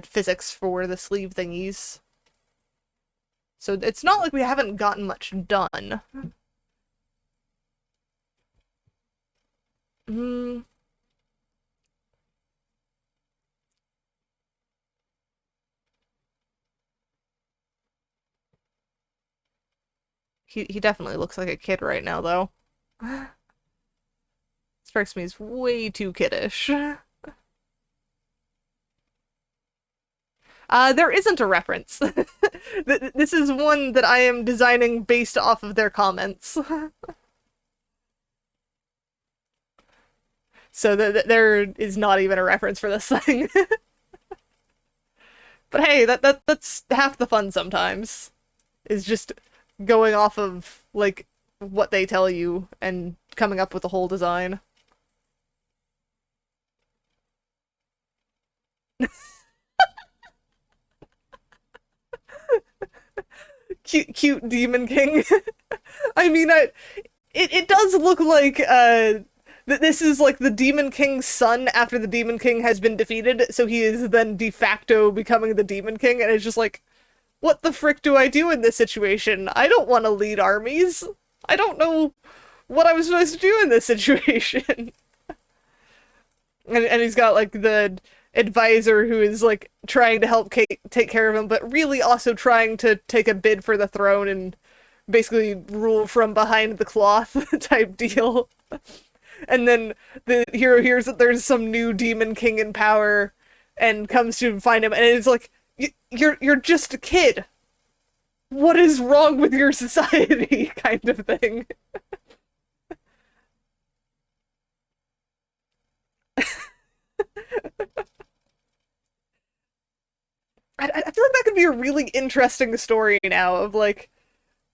physics for the sleeve thingies. So it's not like we haven't gotten much done. Hmm. He definitely looks like a kid right now, though. Strikes me as way too kiddish. There isn't a reference. This is one that I am designing based off of their comments. So there is not even a reference for this thing. But hey, that's half the fun sometimes. Is just going off of, like, what they tell you and coming up with a whole design. Cute Demon King. I mean, it does look like, this is like the Demon King's son after the Demon King has been defeated, so he is then de facto becoming the Demon King, and it's just like, what the frick do I do in this situation? I don't want to lead armies. I don't know what I was supposed to do in this situation. And he's got, like, the advisor who is, like, trying to help take care of him, but really also trying to take a bid for the throne and basically rule from behind the cloth type deal. And then the hero hears that there's some new demon king in power and comes to find him, and it's like, you're just a kid. What is wrong with your society? Kind of thing. I feel like that could be a really interesting story now of, like,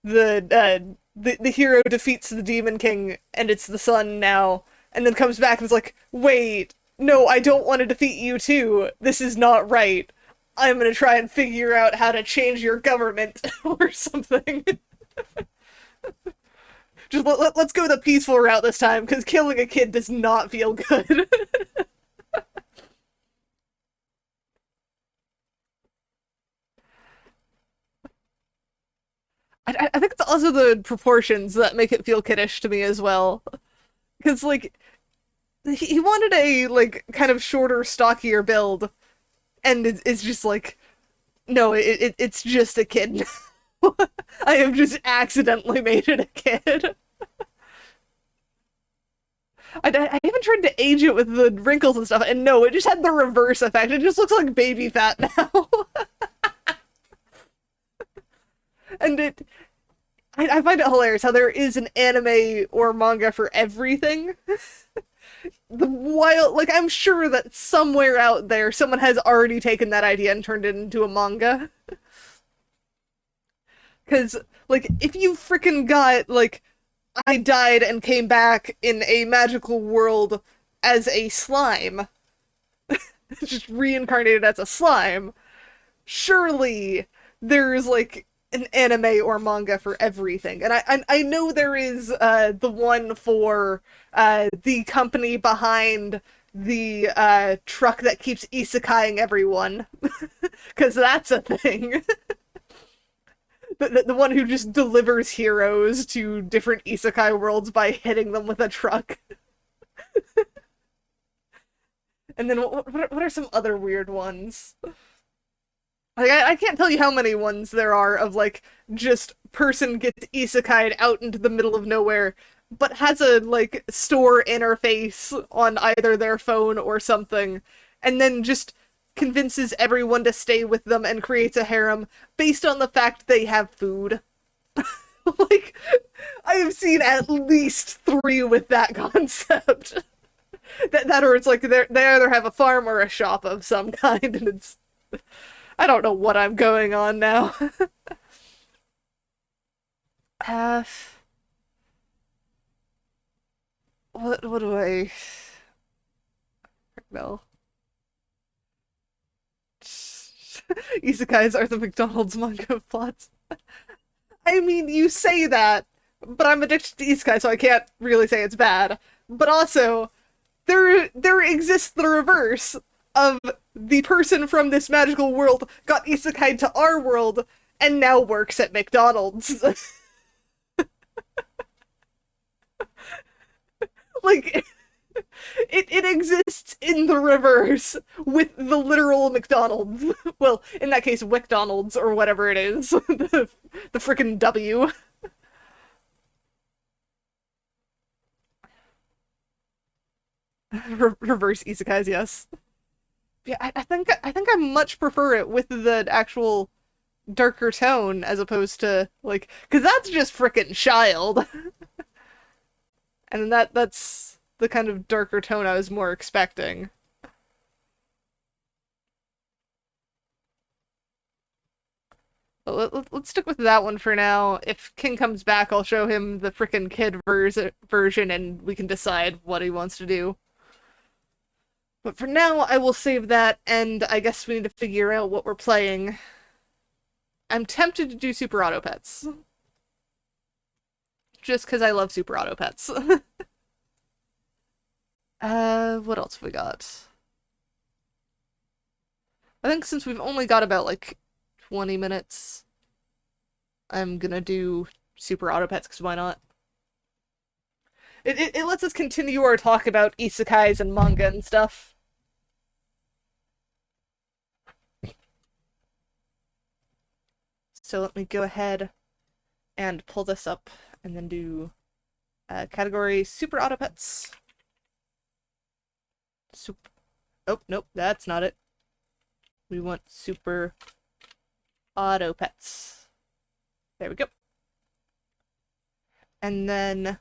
the hero defeats the Demon King and it's the son now, and then comes back and is like, wait, no, I don't want to defeat you too. This is not right. I'm gonna try and figure out how to change your government or something. Just let's go the peaceful route this time, because killing a kid does not feel good. I think it's also the proportions that make it feel kiddish to me as well. Because, like, he wanted a, like, kind of shorter, stockier build, and it's just like, no, it's just a kid. I have just accidentally made it a kid. I even tried to age it with the wrinkles and stuff, and no, it just had the reverse effect. It just looks like baby fat now. And I find it hilarious how there is an anime or manga for everything. Like, I'm sure that somewhere out there someone has already taken that idea and turned it into a manga. Because, like, if you freaking got, like, I died and came back in a magical world as a slime, just reincarnated as a slime, surely there's, like, an anime or manga for everything. And I know there is the one for the company behind the truck that keeps isekaiing everyone, because that's a thing. The one who just delivers heroes to different isekai worlds by hitting them with a truck. And then what are some other weird ones? Like, I can't tell you how many ones there are of, like, just person gets isekai'd out into the middle of nowhere, but has a, like, store interface on either their phone or something, and then just convinces everyone to stay with them and creates a harem based on the fact they have food. Like, I have seen at least 3 with that concept. That or it's like they either have a farm or a shop of some kind, and it's... I don't know what I'm going on now. uh, what do I... No. Isekais are the McDonald's manga of plots. I mean, you say that, but I'm addicted to isekai, so I can't really say it's bad. But also, there exists the reverse of the person from this magical world got isekai to our world and now works at McDonald's. Like, it exists in the reverse with the literal McDonald's. Well, in that case, WickDonald's or whatever it is. The frickin' W. Reverse isekais, yes. Yeah, I think I much prefer it with the actual darker tone as opposed to like, because that's just frickin' child, and that's the kind of darker tone I was more expecting. Let's stick with that one for now. If King comes back, I'll show him the frickin' kid version, and we can decide what he wants to do. But for now, I will save that, and I guess we need to figure out what we're playing. I'm tempted to do Super Auto Pets. Just because I love Super Auto Pets. What else have we got? I think since we've only got about, like, 20 minutes, I'm gonna do Super Auto Pets, because why not? It lets us continue our talk about isekais and manga and stuff. So let me go ahead and pull this up and then do category Super Auto Pets. Oh, nope, that's not it. We want Super Auto Pets. There we go. And then